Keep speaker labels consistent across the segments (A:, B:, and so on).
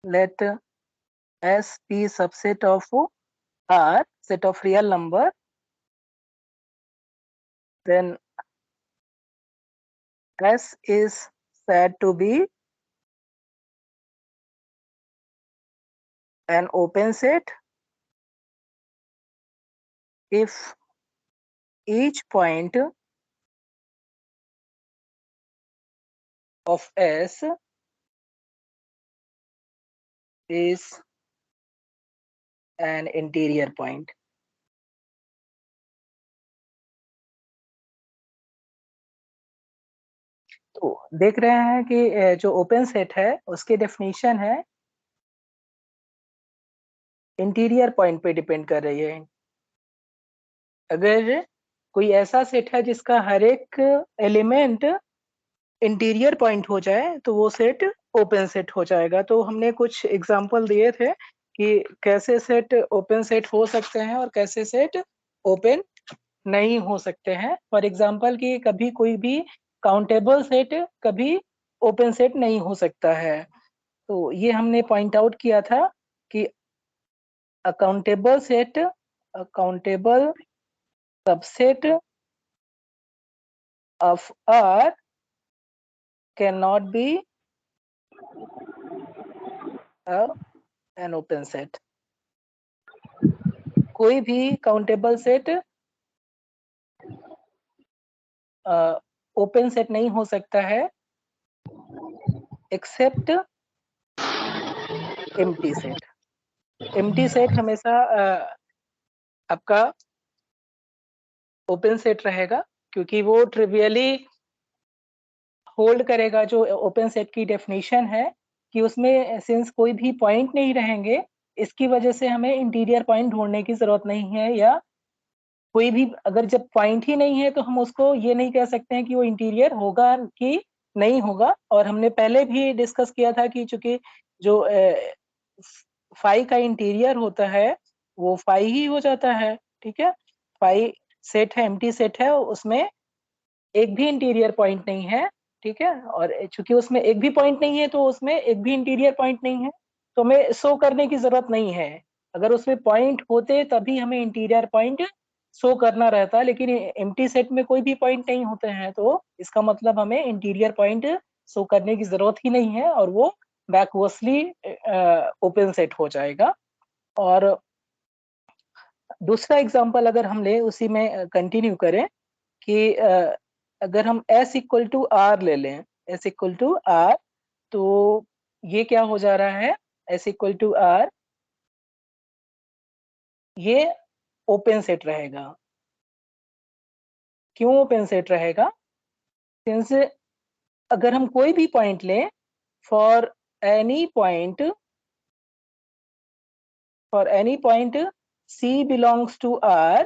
A: let S be subset of R, set of real number, then S is said to be an open set if each point of S is an interior point. तो देख रहे हैं कि जो open set है उसकी definition है interior point पे डिपेंड कर रही है। अगर कोई ऐसा सेट है जिसका हर एक एलिमेंट इंटीरियर पॉइंट हो जाए तो वो सेट ओपन सेट हो जाएगा। तो हमने कुछ एग्जांपल दिए थे कि कैसे सेट ओपन सेट हो सकते हैं और कैसे सेट ओपन नहीं हो सकते हैं। फॉर एग्जांपल कि कभी कोई भी काउंटेबल सेट कभी ओपन सेट नहीं हो सकता है। तो ये हमने पॉइंट आउट किया था कि accountable set, accountable subset of R cannot be an open set. कोई भी काउंटेबल सेट ओपन सेट नहीं हो सकता है except empty set. Empty set हमेशा आपका ओपन सेट रहेगा क्योंकि वो ट्रिवियली होल्ड करेगा। जो ओपन सेट की डेफिनेशन है कि उसमें सिंस कोई भी पॉइंट नहीं रहेंगे, इसकी वजह से हमें इंटीरियर पॉइंट ढूंढने की जरूरत नहीं है, या कोई भी अगर जब पॉइंट ही नहीं है तो हम उसको ये नहीं कह सकते हैं कि वो इंटीरियर होगा कि नहीं होगा। और हमने पहले भी डिस्कस किया था कि चूंकि जो फाई का इंटीरियर होता है वो फाई ही हो जाता है। ठीक है, फाई सेट है, एम्प्टी सेट है, उसमें एक भी इंटीरियर पॉइंट नहीं है। ठीक है, और चूंकि उसमें एक भी पॉइंट नहीं है तो उसमें एक भी इंटीरियर पॉइंट नहीं है, तो हमें शो करने की जरूरत नहीं है। अगर उसमें पॉइंट होते तभी हमें इंटीरियर पॉइंट शो करना रहता, लेकिन एम्प्टी सेट में कोई भी पॉइंट नहीं होते हैं तो इसका मतलब हमें इंटीरियर पॉइंट शो करने की जरूरत ही नहीं है और वो बैकवर्सली ओपन सेट हो जाएगा। और दूसरा एग्जांपल अगर हम ले उसी में कंटिन्यू करें कि अगर हम S इक्वल टू R ले लें, S इक्वल टू R, तो ये क्या हो जा रहा है, S इक्वल टू R ये ओपन सेट रहेगा। क्यों ओपन सेट रहेगा? सिंस अगर हम कोई भी पॉइंट लें, for any point C belongs to R,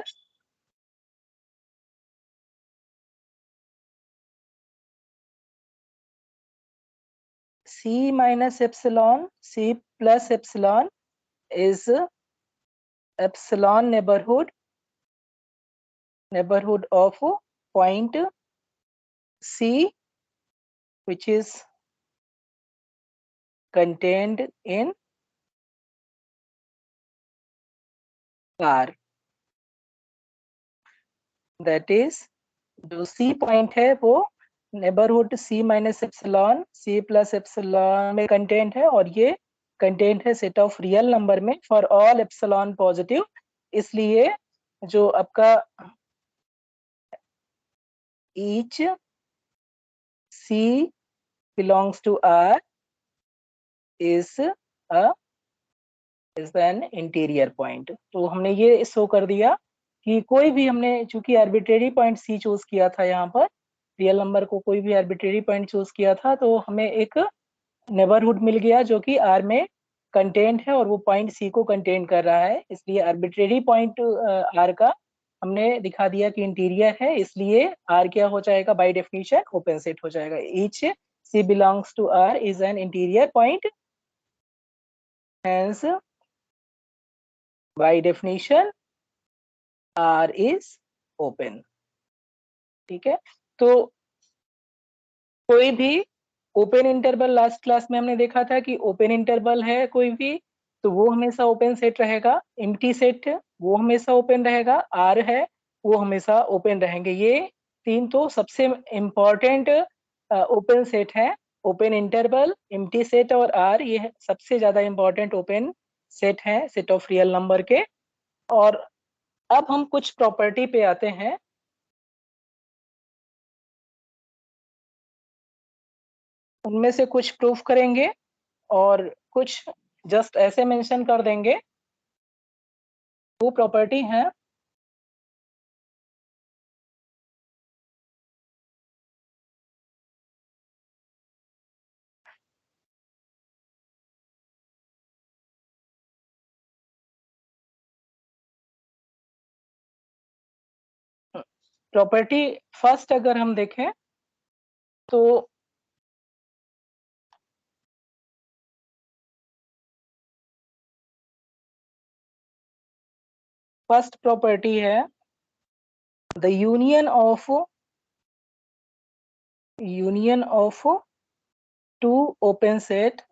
A: C minus epsilon, C plus epsilon is epsilon neighborhood of point C, which is contained in R. That is, जो C point है वो neighbourhood C minus epsilon C plus epsilon में content है, और ये content है set of real number में for all epsilon positive. इसलिए जो आपका each C belongs to R is an interior point. तो हमने ये शो कर दिया कि कोई भी, हमने चूंकि आर्बिट्रेरी पॉइंट C चूज किया था, यहाँ पर रियल नंबर को कोई भी आर्बिट्रेरी पॉइंट चूज किया था, तो हमें एक नेबरहुड मिल गया जो कि R में कंटेंट है और वो पॉइंट C को कंटेन कर रहा है। इसलिए आर्बिट्रेरी पॉइंट R का हमने दिखा दिया कि इंटीरियर है, इसलिए R क्या हो जाएगा, बाय डेफिनेशन ओपन सेट हो जाएगा। Each C belongs to R is an interior point, hence by definition R is open। ठीक है, तो कोई भी ओपन इंटरवल लास्ट क्लास में हमने देखा था कि ओपन इंटरवल है कोई भी तो वो हमेशा ओपन सेट रहेगा, एम्प्टी सेट वो हमेशा ओपन रहेगा, आर है वो हमेशा ओपन रहेंगे। ये तीन तो सबसे इम्पोर्टेंट ओपन सेट है। ओपन इंटरवल, एम्प्टी सेट और आर, ये सबसे ज्यादा इम्पोर्टेंट ओपन सेट है सेट ऑफ रियल नंबर के। और अब हम कुछ प्रॉपर्टी पे आते हैं। उनमें से कुछ प्रूफ करेंगे और कुछ जस्ट ऐसे मेंशन कर देंगे। वो प्रॉपर्टी है प्रॉपर्टी फर्स्ट अगर हम देखें तो फर्स्ट प्रॉपर्टी है the union of two open sets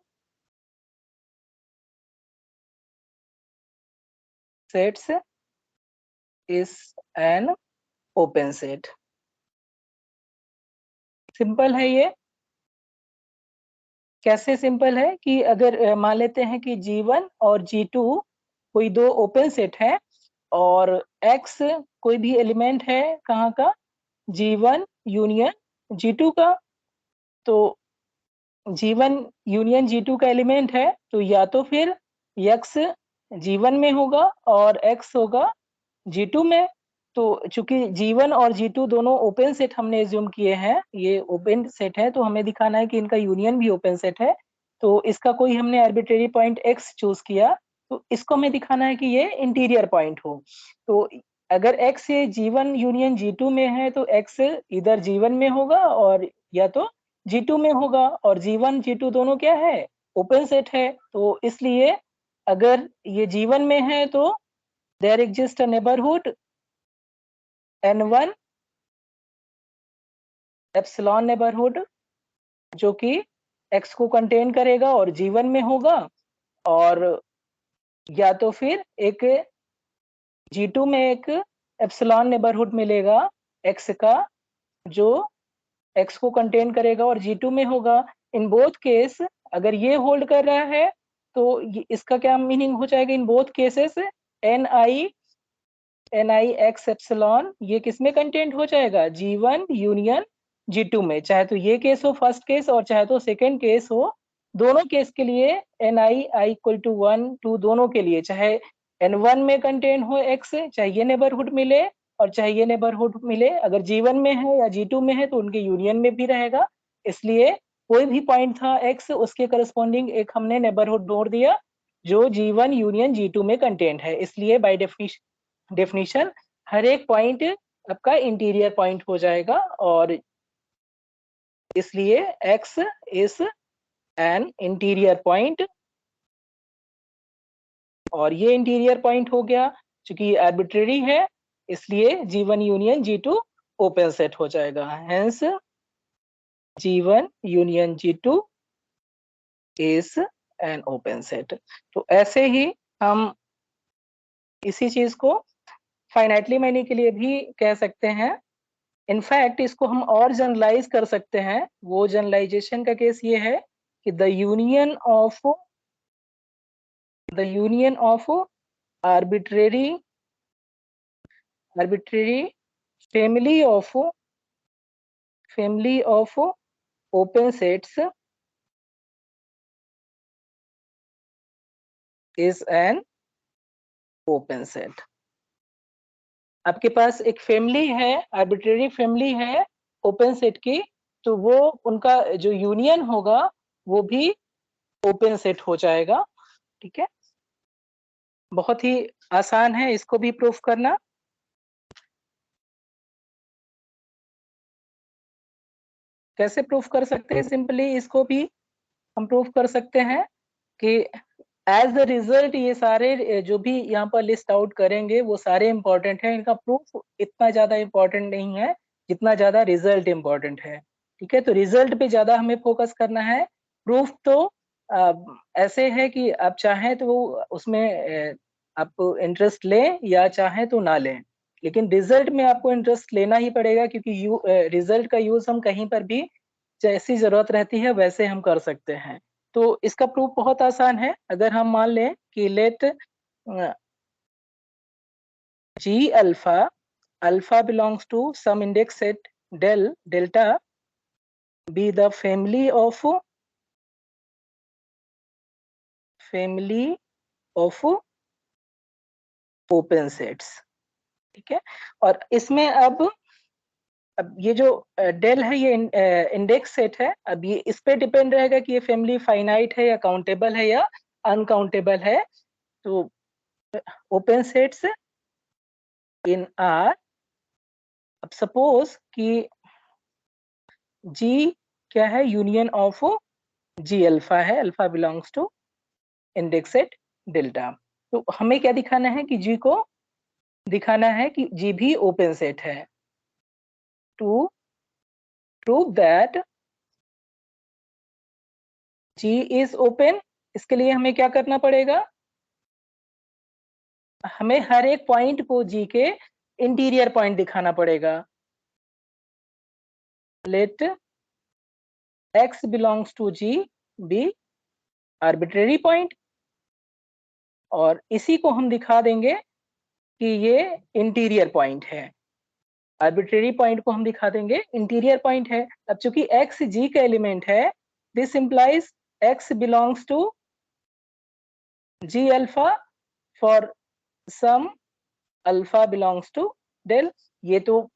A: is an open set. Simple है ये। कैसे सिंपल है कि अगर मान लेते हैं कि G1 और G2 कोई दो ओपन सेट है और X कोई भी एलिमेंट है कहाँ का, G1 यूनियन G2 का। तो G1 यूनियन G2 का एलिमेंट है तो या तो फिर X G1 में होगा और X होगा G2 में। तो चूंकि G1 और G2 दोनों ओपन सेट हमने एज्यूम किए हैं, ये ओपन सेट है तो हमें दिखाना है कि इनका यूनियन भी ओपन सेट है। तो इसका कोई हमने आर्बिट्रेरी पॉइंट X चूज किया तो इसको हमें दिखाना है कि ये इंटीरियर पॉइंट हो। तो अगर X ये G1 यूनियन G2 में है तो X इधर G1 में होगा और या तो G2 में होगा, और G1 G2 दोनों क्या है, ओपन सेट है। तो इसलिए अगर ये G1 में है तो there exist a neighbourhood N1 epsilon neighbourhood जो कि X को कंटेन करेगा और G1 में होगा, और या तो फिर एक G2 में एक एप्सिलॉन नेबरहुड मिलेगा X का जो X को कंटेन करेगा और G2 में होगा। इन बोथ केस अगर ये होल्ड कर रहा है तो इसका क्या मीनिंग हो जाएगा, in both cases Ni X epsilon ये किसमें कंटेंट हो जाएगा, G1 यूनियन G2 में। चाहे तो ये केस हो फर्स्ट केस और चाहे तो सेकेंड केस हो, दोनों केस के लिए Ni i इक्वल टू 1 2 दोनों के लिए, चाहे N1 में कंटेन हो X, चाहे ये नेबरहुड मिले और चाहे ये नेबरहुड मिले, अगर G1 में है या G2 में है तो उनके यूनियन में भी रहेगा। इसलिए कोई भी पॉइंट था X उसके करस्पॉन्डिंग एक हमने नेबरहुड जोड़ दिया जो G1 यूनियन G2 में कंटेंट है। इसलिए बाय डेफिनेशन हर एक पॉइंट आपका इंटीरियर पॉइंट हो जाएगा और इसलिए X is an interior point. और ये इंटीरियर पॉइंट हो गया, चूंकि आर्बिट्रेरी है इसलिए G1 union G2 open set हो जाएगा। Hence G1 union G2 is an open set. तो ऐसे ही हम इसी चीज को फाइनाइटली मैनी के लिए भी कह सकते हैं। इनफैक्ट इसको हम और जनरलाइज कर सकते हैं। वो जनरलाइजेशन का केस ये है कि the union of arbitrary family of open sets is an open set. आपके पास एक फैमिली है, आर्बिट्रेरी फैमिली है ओपन सेट की, तो वो उनका जो यूनियन होगा वो भी ओपन सेट हो जाएगा। ठीक है, बहुत ही आसान है इसको भी प्रूफ करना। कैसे प्रूफ कर सकते हैं, सिंपली इसको भी हम प्रूफ कर सकते हैं कि एज द रिजल्ट ये सारे जो भी यहाँ पर लिस्ट आउट करेंगे वो सारे इंपॉर्टेंट है। इनका प्रूफ इतना ज्यादा इंपॉर्टेंट नहीं है जितना ज्यादा रिजल्ट इंपॉर्टेंट है। ठीक है, तो रिजल्ट पे ज्यादा हमें फोकस करना है। प्रूफ तो ऐसे है कि आप चाहें तो उसमें आप इंटरेस्ट लें या चाहें तो ना लें, लेकिन रिजल्ट में आपको इंटरेस्ट लेना ही पड़ेगा, क्योंकि रिजल्ट का यूज हम कहीं पर भी जैसी जरूरत रहती है वैसे हम कर सकते हैं। तो इसका प्रूफ बहुत आसान है। अगर हम मान लें कि late G alpha belongs to some index set delta be the family of open sets, ठीक है। और इसमें अब ये जो डेल है ये इंडेक्स सेट है। अब ये इस पे डिपेंड रहेगा कि ये फैमिली फाइनाइट है या काउंटेबल है या अनकाउंटेबल है। तो ओपन सेट्स इन आर, अब सपोज कि G क्या है, यूनियन ऑफ G अल्फा है, alpha belongs to index set delta. तो हमें क्या दिखाना है कि G को दिखाना है कि G भी ओपन सेट है। To prove that G is open, इसके लिए हमें क्या करना पड़ेगा, हमें हर एक पॉइंट को G के इंटीरियर पॉइंट दिखाना पड़ेगा। Let X belongs to G be arbitrary point, और इसी को हम दिखा देंगे कि ये इंटीरियर पॉइंट है। आर्बिट्रेरी पॉइंट को हम दिखा देंगे इंटीरियर पॉइंट है। अब चूंकि X G का एलिमेंट है, this implies X belongs to G alpha for some alpha belongs to del. ये तो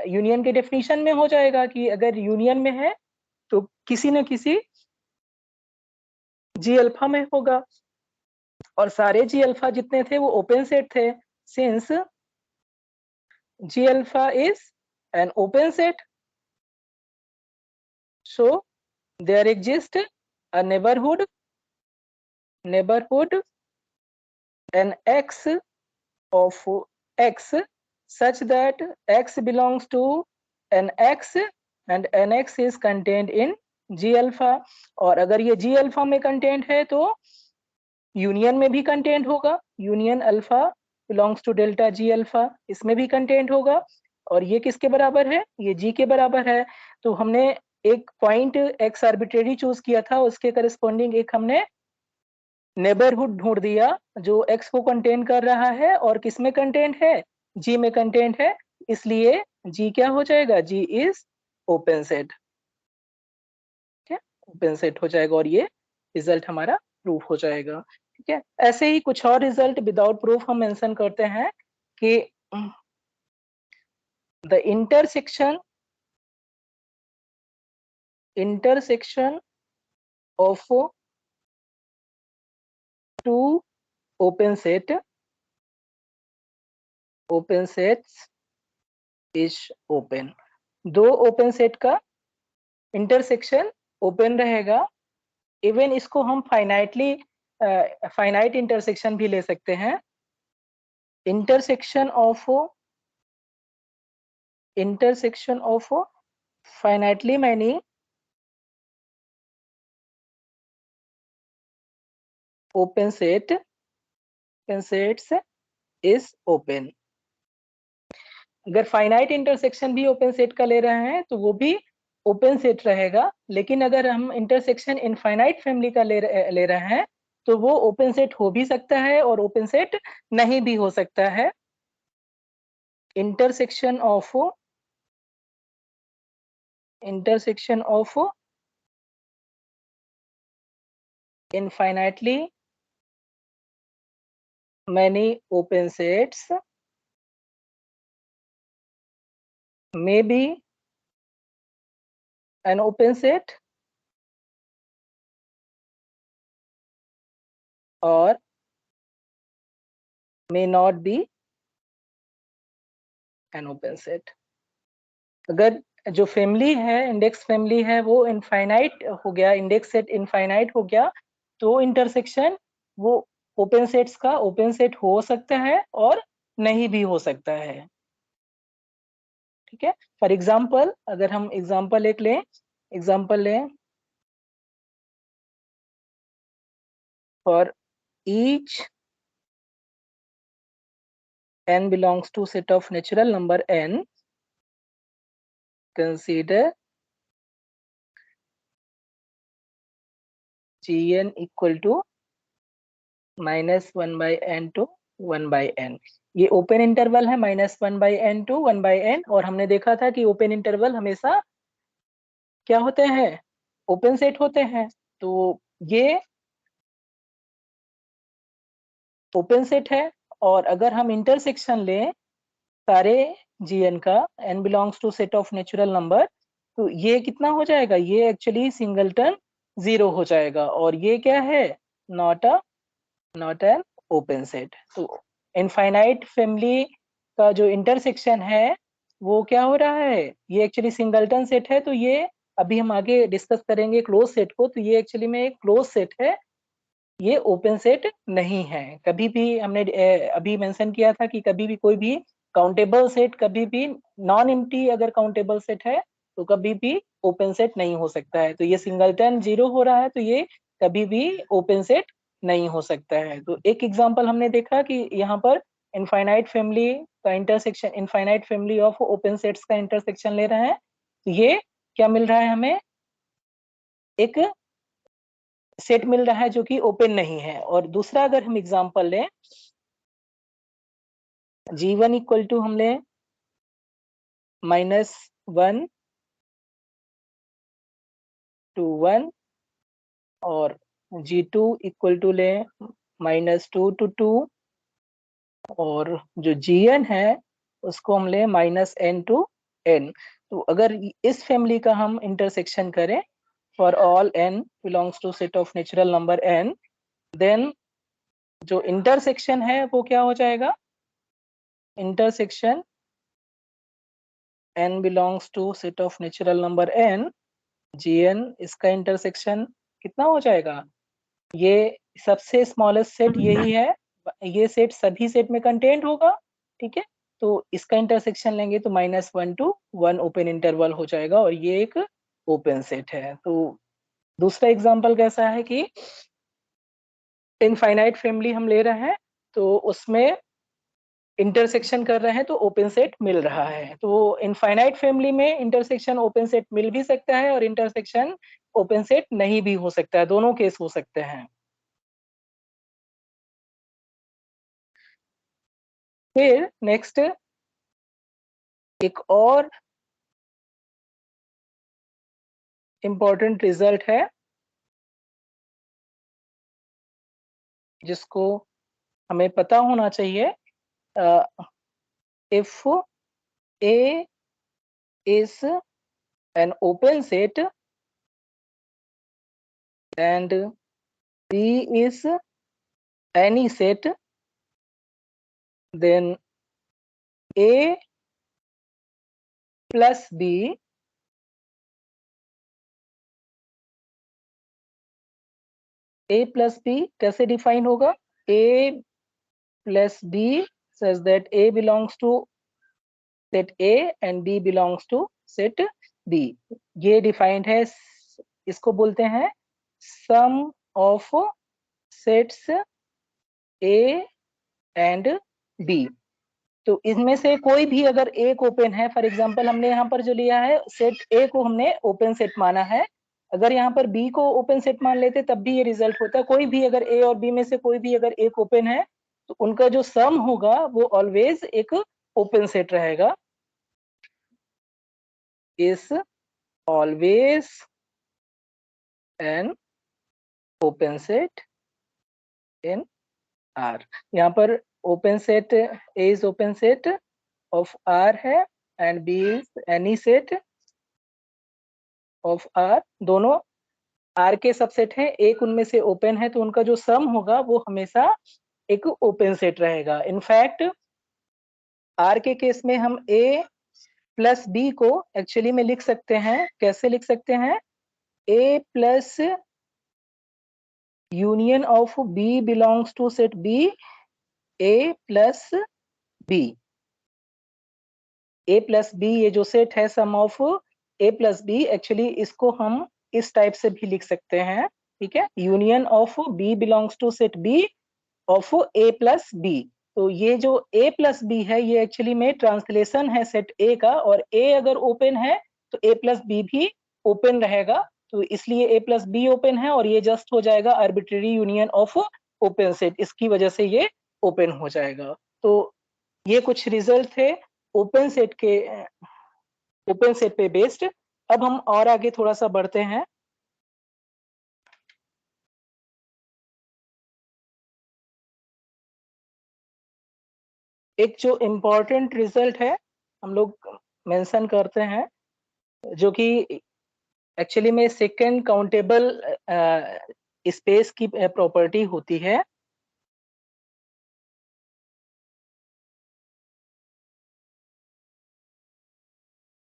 A: यूनियन के डेफिनेशन में हो जाएगा कि अगर यूनियन में है तो किसी न किसी G अल्फा में होगा, और सारे G अल्फा जितने थे वो ओपन सेट थे। Since G alpha is an open set, so there exists a neighborhood an X of X such that X belongs to an X and an X is contained in G alpha। और अगर ये G alpha में content है तो union में भी content होगा, union alpha belongs to delta G alpha, इसमें भी कंटेंट होगा। और ये किसके बराबर है, ये G के बराबर है। तो हमने एक पॉइंट X आर्बिट्रेरी चूज किया था, उसके करस्पॉन्डिंग एक हमने नेबरहुड ढूंढ दिया जो X को कंटेन कर रहा है, और किस में कंटेंट है, G में कंटेंट है। इसलिए G क्या हो जाएगा, G इज ओपन सेट, ठीक है, ओपन सेट हो जाएगा, और ये रिजल्ट हमारा प्रूफ हो जाएगा। ठीक है, ऐसे ही कुछ और रिजल्ट विदाउट प्रूफ हम मेंशन करते हैं कि the intersection of two open sets is open। दो ओपन सेट का इंटरसेक्शन ओपन रहेगा। इवन इसको हम फाइनाइट इंटरसेक्शन भी ले सकते हैं। Intersection of finitely many open sets is open. अगर फाइनाइट इंटरसेक्शन भी ओपन सेट का ले रहे हैं तो वो भी ओपन सेट रहेगा, लेकिन अगर हम इंटरसेक्शन इनफाइनाइट फैमिली का ले रहे हैं तो वो ओपन सेट हो भी सकता है और ओपन सेट नहीं भी हो सकता है। Intersection of infinitely many open sets may be an open set or may not be an open set। अगर जो फैमिली है, इंडेक्स फैमिली है, वो इनफाइनाइट हो गया, इंडेक्स सेट इनफाइनाइट हो गया, तो इंटरसेक्शन वो ओपन सेट्स का ओपन सेट हो सकता है और नहीं भी हो सकता है। ठीक है, फॉर एग्जाम्पल अगर हम एग्जाम्पल एक लें एग्जांपल लें, for each n belongs to set of natural number n, consider gn equal to -1/n to 1/n। ये ओपन इंटरवल है -1/n to 1/n, और हमने देखा था कि ओपन इंटरवल हमेशा क्या होते हैं, ओपन सेट होते हैं। तो ये ओपन सेट है, और अगर हम इंटरसेक्शन लें सारे gn का, n belongs to set of natural number, तो ये कितना हो जाएगा, ये एक्चुअली सिंगलटन 0 हो जाएगा, और ये क्या है, नॉट एन ओपन सेट। तो इनफाइनाइट फैमिली का जो इंटरसेक्शन है वो क्या हो रहा है, ये एक्चुअली सिंगलटन सेट है। तो ये अभी हम आगे डिस्कस करेंगे क्लोज सेट को, तो ये एक्चुअली में एक क्लोज सेट है, ये ओपन सेट नहीं है। कभी भी हमने अभी मेंशन किया था कि कभी भी कोई भी काउंटेबल सेट, कभी भी नॉन एम्प्टी अगर काउंटेबल सेट है तो कभी भी ओपन सेट नहीं हो सकता है। तो ये सिंगलटन 0 हो रहा है, तो ये कभी भी ओपन सेट नहीं हो सकता है। तो एक एग्जांपल हमने देखा कि यहाँ पर इनफाइनाइट फैमिली का intersection, infinite family of open sets का इंटरसेक्शन ले रहे हैं, तो ये क्या मिल रहा है, हमें एक सेट मिल रहा है जो कि ओपन नहीं है। और दूसरा अगर हम एग्जांपल लें, G1 इक्वल टू हम लें -1 to 1, और G2 इक्वल टू लें -2 to 2, और जो Gn है उसको हम लें -n to n। तो अगर इस फैमिली का हम इंटरसेक्शन करें for all n belongs to set of natural number n, then जो इंटरसेक्शन है वो क्या हो जाएगा, intersection n belongs to set of natural number n, gn, इसका इंटरसेक्शन कितना हो जाएगा, ये सबसे स्मॉलेस्ट सेट यही है, ये सेट सभी सेट में कंटेंट होगा, ठीक है। तो इसका इंटरसेक्शन लेंगे तो -1 to 1 ओपन इंटरवल हो जाएगा, और ये एक ओपन सेट है। तो दूसरा एग्जांपल कैसा है कि इनफाइनाइट फैमिली हम ले रहे हैं, तो उसमें इंटरसेक्शन कर रहे हैं तो ओपन सेट मिल रहा है। तो इनफाइनाइट फैमिली में इंटरसेक्शन ओपन सेट मिल भी सकता है और इंटरसेक्शन ओपन सेट नहीं भी हो सकता है, दोनों केस हो सकते हैं। फिर नेक्स्ट एक और इम्पोर्टेंट रिजल्ट है जिसको हमें पता होना चाहिए, if A is an open set and B is any set, then A plus B कैसे डिफाइन होगा, A plus B says that A belongs to set A and B belongs to set B। ये defined है, इसको बोलते हैं sum of sets A and B। तो इनमें से कोई भी अगर एक ओपन है, फॉर एग्जांपल हमने यहाँ पर जो लिया है सेट A को हमने ओपन सेट माना है, अगर यहाँ पर B को ओपन सेट मान लेते तब भी ये रिजल्ट होता है। कोई भी अगर A और B में से कोई भी अगर एक ओपन है तो उनका जो सम होगा वो ऑलवेज एक ओपन सेट रहेगा, is always an open set in R। यहाँ पर open set A is open set of R है and B is any set of R, दोनों R के सबसेट हैं, एक उनमें से ओपन है, तो उनका जो सम होगा वो हमेशा एक ओपन सेट रहेगा। इनफैक्ट R के केस में हम A प्लस B को एक्चुअली में लिख सकते हैं, कैसे लिख सकते हैं, A plus union of B belongs to set B, A plus B। A plus B ये जो सेट है sum of A plus B, actually इसको हम इस टाइप से भी लिख सकते हैं, ठीक है, union of B belongs to set B of A plus B. तो ये जो ए प्लस बी है ये एक्चुअली में ट्रांसलेशन है सेट ए का, और ए अगर ओपन है तो ए प्लस बी भी ओपन रहेगा, तो इसलिए ए प्लस बी ओपन है और ये जस्ट हो जाएगा arbitrary union of open set, इसकी वजह से ये ओपन हो जाएगा। तो ये कुछ रिजल्ट थे ओपन सेट के, ओपन सेट पे बेस्ड। अब हम और आगे थोड़ा सा बढ़ते हैं। एक जो इम्पोर्टेंट रिजल्ट है हम लोग मेंशन करते हैं, जो कि एक्चुअली में सेकंड काउंटेबल स्पेस की प्रॉपर्टी होती है।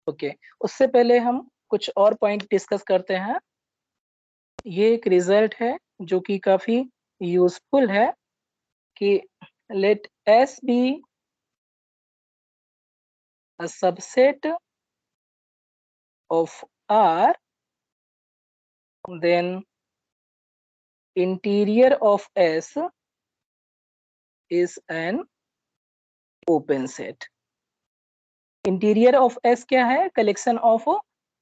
A: ओके, उससे पहले हम कुछ और पॉइंट डिस्कस करते हैं। ये एक रिजल्ट है जो कि काफी यूजफुल है कि let S be a subset of R, then interior of S is an open set। Interior of S क्या है? Collection of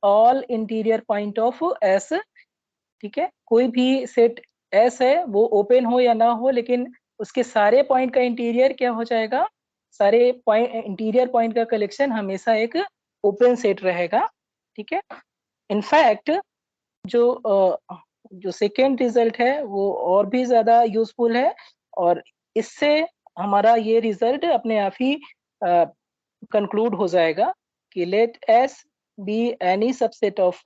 A: all interior point of S, ठीक है, कोई भी सेट S है वो ओपन हो या ना हो, लेकिन उसके सारे पॉइंट का इंटीरियर क्या हो जाएगा? सारे पॉइंट, इंटीरियर पॉइंट का कलेक्शन हमेशा एक ओपन सेट रहेगा, ठीक है। इनफैक्ट जो सेकेंड रिजल्ट है वो और भी ज्यादा यूजफुल है, और इससे हमारा ये रिजल्ट अपने आप ही कंक्लूड हो जाएगा कि let S be any subset of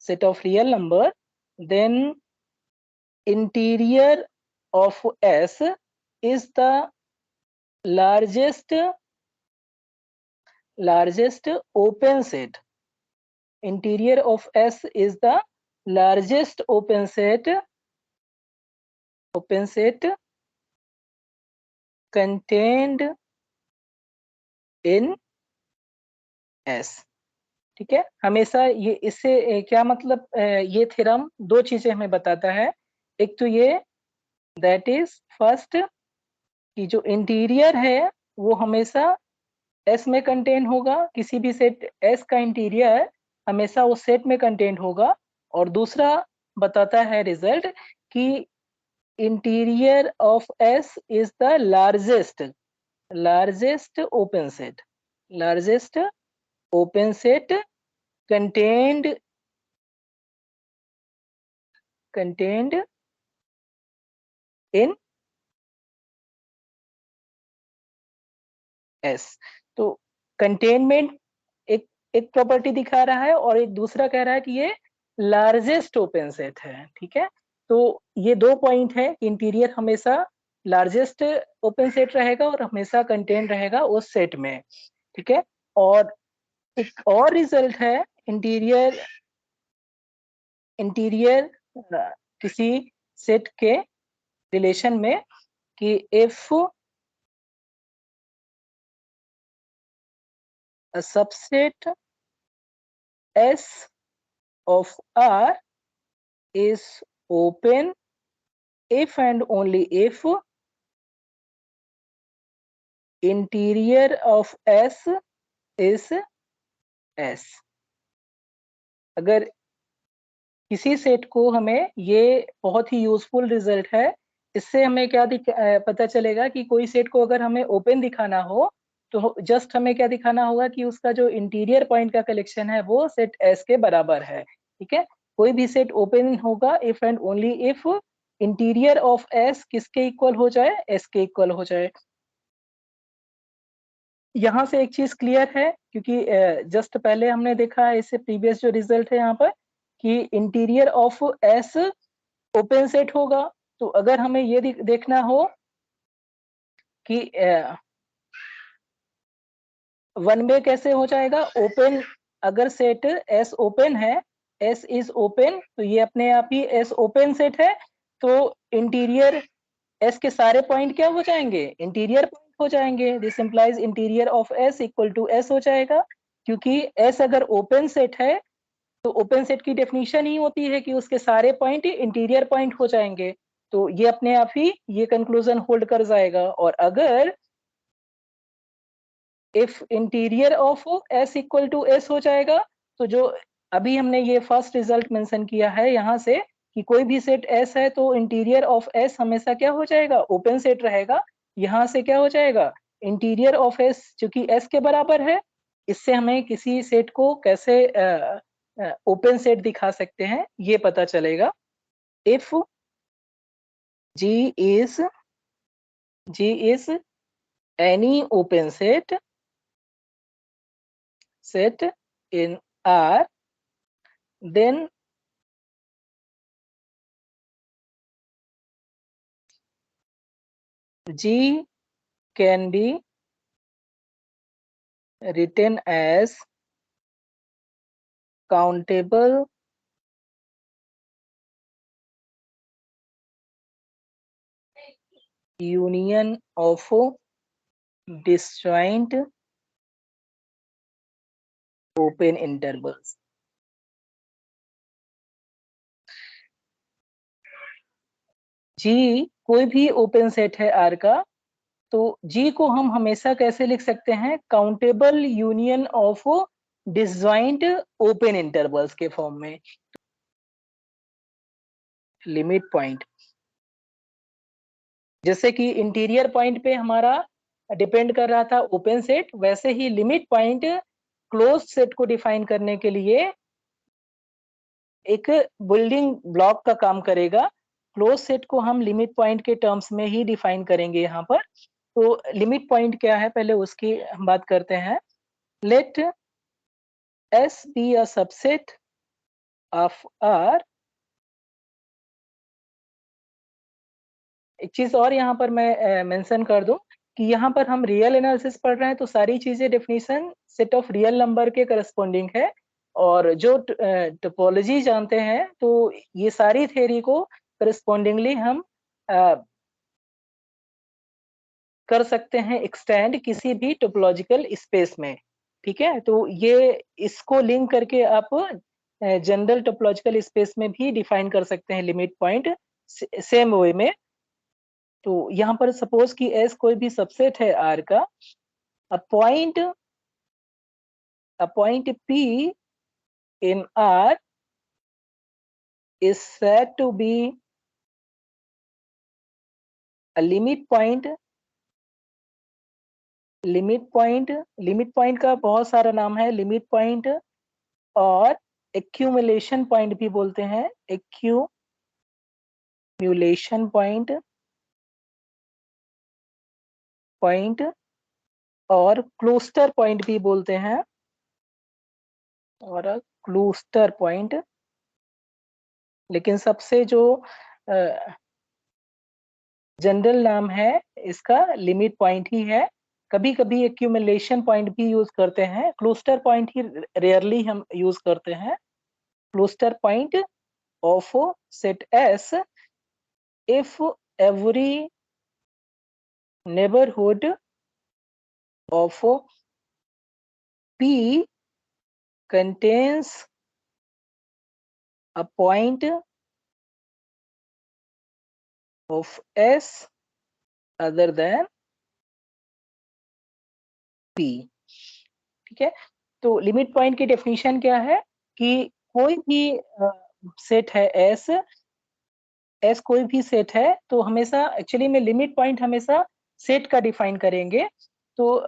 A: set of real number, then interior of S is the largest open set। interior of S is the largest open set contained in S, ठीक है। हमेशा ये इससे क्या मतलब, ये थ्योरम दो चीजें हमें बताता है। एक तो ये, दैट इज फर्स्ट, कि जो इंटीरियर है वो हमेशा S में कंटेन होगा, किसी भी सेट S का इंटीरियर हमेशा उस सेट में कंटेन होगा। और दूसरा बताता है रिजल्ट कि interior of S is the largest open set contained in S। तो कंटेनमेंट एक एक प्रॉपर्टी दिखा रहा है और एक दूसरा कह रहा है कि ये लार्जेस्ट ओपन सेट है, ठीक है। तो ये दो पॉइंट है, इंटीरियर हमेशा लार्जेस्ट ओपन सेट रहेगा और हमेशा कंटेन रहेगा उस सेट में, ठीक है। और एक और रिजल्ट है इंटीरियर किसी सेट के रिलेशन में, कि if a subset S of R is open if and only if interior of S is S। अगर किसी सेट को हमें, ये बहुत ही यूजफुल रिजल्ट है, इससे हमें क्या पता चलेगा कि कोई सेट को अगर हमें ओपन दिखाना हो तो जस्ट हमें क्या दिखाना होगा कि उसका जो इंटीरियर पॉइंट का कलेक्शन है वो सेट एस के बराबर है, ठीक है। कोई भी सेट ओपन होगा if and only if interior of S किसके इक्वल हो जाए? एस के इक्वल हो जाए। यहाँ से एक चीज क्लियर है, क्योंकि जस्ट पहले हमने देखा है, इससे प्रीवियस जो रिजल्ट है यहाँ पर, कि interior of S open set होगा। तो अगर हमें ये देखना हो कि वन में कैसे हो जाएगा ओपन, अगर सेट एस ओपन है, एस इज ओपन, तो ये अपने आप ही एस ओपन सेट है, तो इंटीरियर एस के सारे पॉइंट क्या हो जाएंगे? इंटीरियर पॉइंट हो जाएंगे। This implies interior of S equal to S हो जाएगा, क्योंकि एस अगर ओपन सेट है तो ओपन सेट की डेफिनेशन ही होती है कि उसके सारे पॉइंट इंटीरियर पॉइंट हो जाएंगे। तो ये अपने आप ही ये कंक्लूजन होल्ड कर जाएगा। और अगर if interior of S equal to S हो जाएगा, तो जो अभी हमने ये फर्स्ट रिजल्ट मेंशन किया है यहाँ से कि कोई भी सेट एस है तो इंटीरियर ऑफ एस हमेशा क्या हो जाएगा, ओपन सेट रहेगा। यहाँ से क्या हो जाएगा, इंटीरियर ऑफ एस चूंकि एस के बराबर है, इससे हमें किसी सेट को कैसे ओपन सेट दिखा सकते हैं ये पता चलेगा। If G is any open set in R, then G can be written as countable union of disjoint open intervals। G कोई भी ओपन सेट है R का, तो G को हम हमेशा कैसे लिख सकते हैं, countable union of disjoint open intervals के फॉर्म में। लिमिट पॉइंट, जैसे कि इंटीरियर पॉइंट पे हमारा डिपेंड कर रहा था ओपन सेट, वैसे ही लिमिट पॉइंट क्लोज सेट को डिफाइन करने के लिए एक बिल्डिंग ब्लॉक का काम करेगा। क्लोज सेट को हम लिमिट पॉइंट के टर्म्स में ही डिफाइन करेंगे यहाँ पर। तो लिमिट पॉइंट क्या है पहले उसकी हम बात करते हैं। Let S be a subset of R. एक चीज और यहाँ पर मैं मेंशन कर दूं कि यहाँ पर हम रियल एनालिसिस पढ़ रहे हैं, तो सारी चीजें definition set of real number के करस्पॉन्डिंग है। और जो टोपोलॉजी जानते हैं तो ये सारी थ्योरी को करस्पॉन्डिंगली हम कर सकते हैं एक्सटेंड किसी भी टोपोलॉजिकल स्पेस में। ठीक है, तो ये इसको लिंक करके आप जनरल टोपोलॉजिकल स्पेस में भी डिफाइन कर सकते हैं लिमिट पॉइंट सेम वे में। तो यहाँ पर सपोज कि एस कोई भी सबसेट है आर का, a point P in R is said to be a limit point। Limit point का बहुत सारा नाम है, लिमिट पॉइंट और एक्यूमुलेशन पॉइंट भी बोलते हैं। एक्यूमुलेशन पॉइंट और क्लस्टर पॉइंट भी बोलते हैं, और क्लस्टर पॉइंट। लेकिन सबसे जो जनरल नाम है इसका लिमिट पॉइंट ही है। कभी कभी एक्यूमुलेशन पॉइंट भी यूज करते हैं, क्लस्टर पॉइंट ही रेयरली हम यूज करते हैं। Cluster point of set S if every neighbourhood of P contains a point of S other than P। ठीक है, तो लिमिट पॉइंट की डेफिनेशन क्या है कि कोई भी सेट है एस कोई भी सेट है तो हमेशा एक्चुअली में लिमिट पॉइंट हमेशा सेट का डिफाइन करेंगे। तो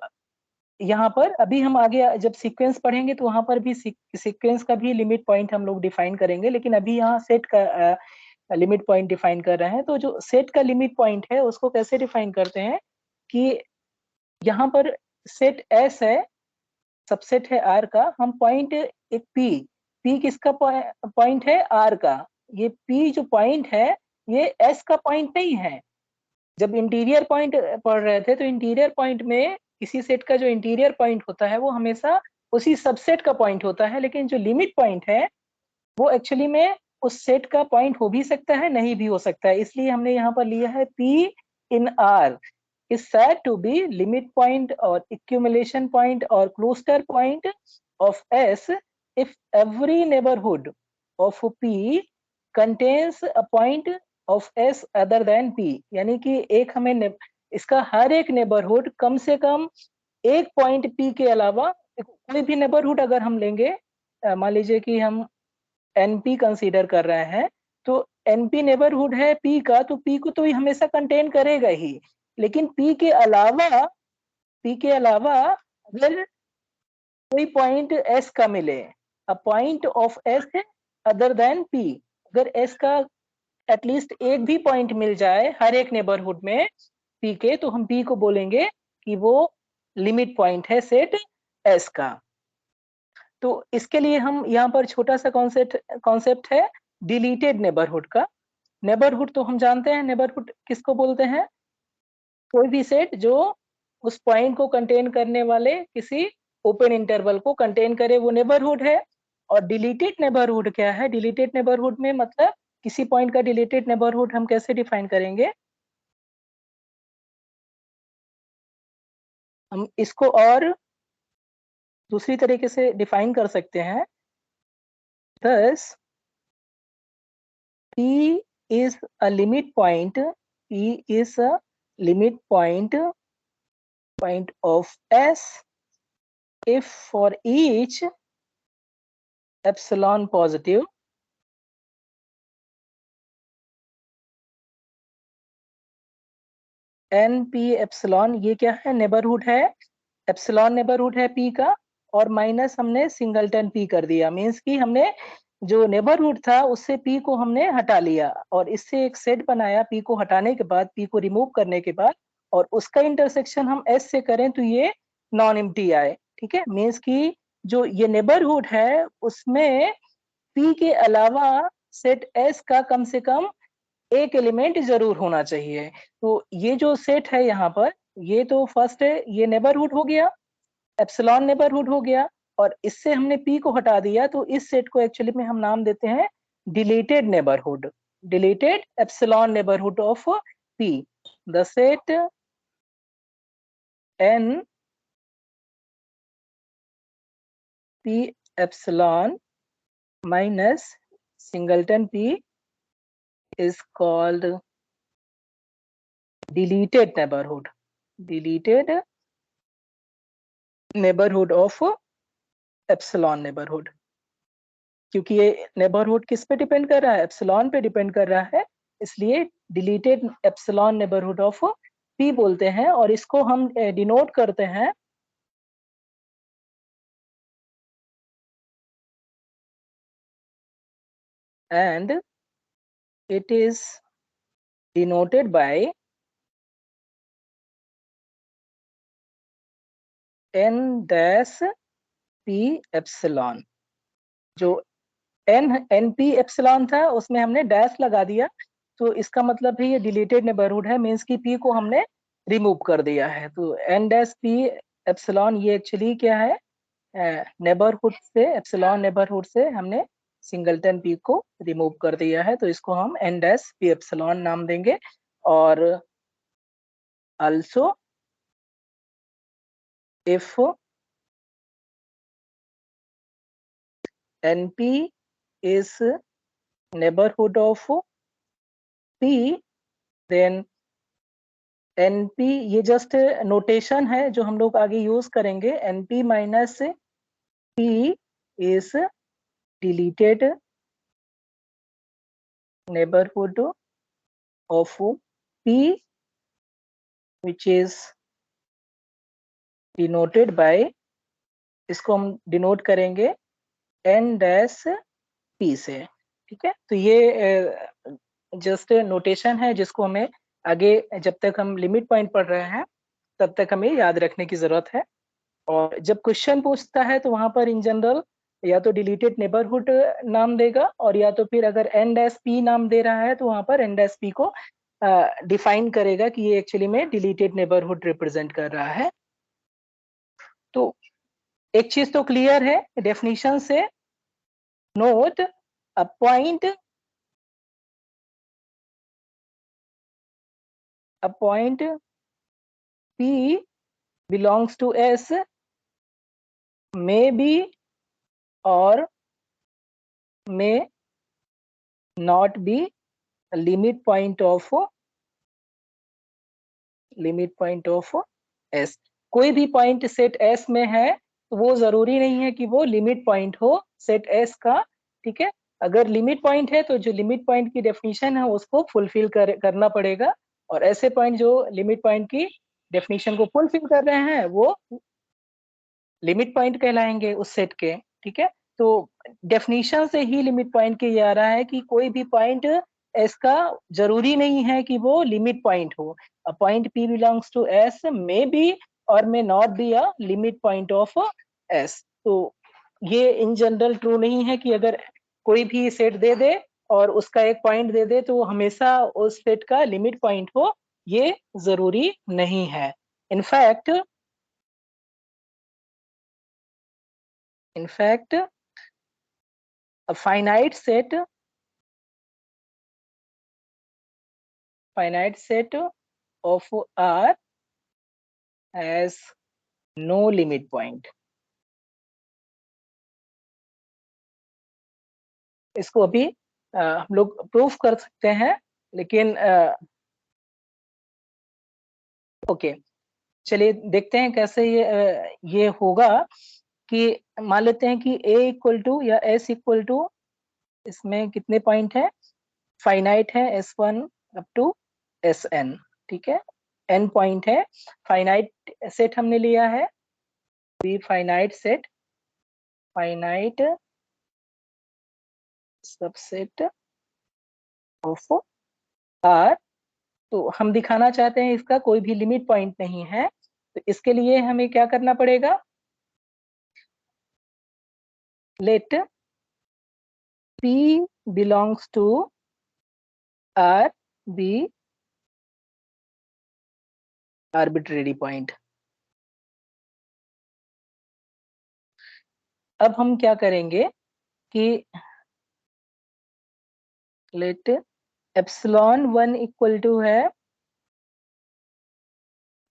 A: यहाँ पर अभी हम आगे जब सीक्वेंस पढ़ेंगे तो वहां पर भी सीक्वेंस का भी लिमिट पॉइंट हम लोग डिफाइन करेंगे, लेकिन अभी यहाँ सेट का लिमिट पॉइंट डिफाइन कर रहे हैं। तो जो सेट का लिमिट पॉइंट है उसको कैसे डिफाइन करते हैं कि यहाँ पर सेट एस है, सबसेट है आर का, हम पॉइंट एक पी किसका पॉइंट है, आर का। ये पी जो पॉइंट है ये एस का पॉइंट नहीं है। जब इंटीरियर पॉइंट पढ़ रहे थे तो इंटीरियर पॉइंट में किसी सेट का जो इंटीरियर पॉइंट होता है वो हमेशा उसी सबसेट का पॉइंट होता है, लेकिन जो लिमिट पॉइंट है वो एक्चुअली में उस सेट का पॉइंट हो भी सकता है, नहीं भी हो सकता है। इसलिए हमने यहाँ पर लिया है P in R is said to be limit point or accumulation point or cluster point of S if every neighborhood of P contains a point of S other than P, यानी कि एक हमें इसका हर एक नेबरहुड कम से कम एक point P के अलावा, कोई भी नेबरहुड अगर हम लेंगे, मान लीजिए कि हम NP कंसीडर कर रहे हैं, तो NP नेबरहुड है P का, तो P को तो हमेशा कंटेन करेगा ही, लेकिन P के अलावा अगर कोई पॉइंट S का मिले, a point of S other than P, अगर S का एटलीस्ट एक भी पॉइंट मिल जाए हर एक नेबरहुड में P के, तो हम P को बोलेंगे कि वो लिमिट पॉइंट है सेट S का। तो इसके लिए हम यहाँ पर छोटा सा कॉन्सेप्ट है डिलीटेड नेबरहुड का। नेबरहुड तो हम जानते हैं, नेबरहुड किसको बोलते हैं? कोई भी सेट जो उस पॉइंट को कंटेन करने वाले किसी ओपन इंटरवल को कंटेन करे, वो नेबरहुड है। और डिलीटेड नेबरहुड क्या है? डिलीटेड नेबरहुड में मतलब किसी पॉइंट का डिलीटेड नेबरहुड हम कैसे डिफाइन करेंगे? हम इसको और दूसरी तरीके से डिफाइन कर सकते हैं। Thus, P is a limit point. P is a limit point of S if for each epsilon positive NP epsilon, ये क्या है? नेबरहुड है, एप्सिलॉन नेबरहुड है P का, और माइनस हमने सिंगलटन P कर दिया, मीन्स कि हमने जो नेबरहुड था उससे P को हमने हटा लिया और इससे एक सेट बनाया। P को हटाने के बाद, P को रिमूव करने के बाद, और उसका इंटरसेक्शन हम S से करें तो ये नॉन एम्प्टी आए। ठीक है, मीन्स कि जो ये नेबरहुड है उसमें P के अलावा सेट S का कम से कम एक एलिमेंट जरूर होना चाहिए। तो ये जो सेट है यहाँ पर, ये तो फर्स्ट है, ये नेबरहुड हो गया, एप्सिलॉन नेबरहुड हो गया, और इससे हमने P को हटा दिया, तो इस सेट को एक्चुअली में हम नाम देते हैं deleted neighbourhood, deleted epsilon neighbourhood of P। The set N P epsilon minus singleton P is called deleted neighborhood of epsilon neighbourhood. क्योंकि ये नेबरहुड किस पे डिपेंड कर रहा है? एप्सिलॉन पे डिपेंड कर रहा है, इसलिए deleted epsilon neighbourhood of P बोलते हैं, और इसको हम डिनोट करते हैं and it is denoted by N dash P epsilon. जो NP एप्सिलॉन था उसमें हमने डैश लगा दिया, तो इसका मतलब है ये डिलीटेड नेबरहुड है, मीन्स कि P को हमने रिमूव कर दिया है। तो N dash P एप्सिलॉन ये एक्चुअली क्या है? नेबरहुड से, एप्सिलॉन नेबरहुड से हमने सिंगलटन P को रिमूव कर दिया है, तो इसको हम N dash P एप्सिलॉन नाम देंगे। और also if NP is neighborhood of P, then NP, ये जस्ट नोटेशन है जो हम लोग आगे यूज करेंगे। NP minus P is deleted neighborhood of P, which is denoted by, इसको हम डिनोट करेंगे N dash P से। ठीक है, तो ये जस्ट नोटेशन है जिसको हमें आगे जब तक हम लिमिट पॉइंट पढ़ रहे हैं तब तक हमें याद रखने की जरूरत है। और जब क्वेश्चन पूछता है तो वहां पर इन जनरल या तो डिलीटेड नेबरहुड नाम देगा, और या तो फिर अगर N dash P नाम दे रहा है तो वहां पर N dash P को डिफाइन करेगा कि ये एक्चुअली में डिलीटेड नेबरहुड रिप्रेजेंट कर रहा है। तो एक चीज तो क्लियर है डेफिनेशन से, note a point P belongs to S may be or may not be a limit point of S। कोई भी पॉइंट सेट S में है तो वो जरूरी नहीं है कि वो लिमिट पॉइंट हो सेट S का, ठीक है। अगर लिमिट पॉइंट है तो जो लिमिट पॉइंट की डेफिनेशन है उसको फुलफिल करना पड़ेगा, और ऐसे पॉइंट जो लिमिट पॉइंट की डेफिनेशन को फुलफिल कर रहे हैं वो लिमिट पॉइंट कहलाएंगे उस सेट के, ठीक है। तो डेफिनेशन से ही लिमिट पॉइंट के ये आ रहा है कि कोई भी पॉइंट एस का जरूरी नहीं है कि वो लिमिट पॉइंट हो। A point P belongs to S may be और may not be a limit point of S. तो ये इन जनरल ट्रू नहीं है कि अगर कोई भी सेट दे दे और उसका एक पॉइंट दे दे तो हमेशा उस सेट का लिमिट पॉइंट हो, ये जरूरी नहीं है। In fact a finite set of R has no limit point। इसको अभी हम लोग प्रूफ कर सकते हैं, लेकिन ओके चलिए देखते हैं कैसे ये होगा। कि मान लेते हैं कि A इक्वल टू या S इक्वल टू, इसमें कितने पॉइंट है, फाइनाइट है S1 अप टू Sn, ठीक है। n पॉइंट है, फाइनाइट सेट हमने लिया है, finite set, finite subset of R। तो हम दिखाना चाहते हैं इसका कोई भी लिमिट पॉइंट नहीं है, तो इसके लिए हमें क्या करना पड़ेगा, late P belongs to R be arbitrary point। अब हम क्या करेंगे कि लेट एप्सिलॉन 1 इक्वल टू है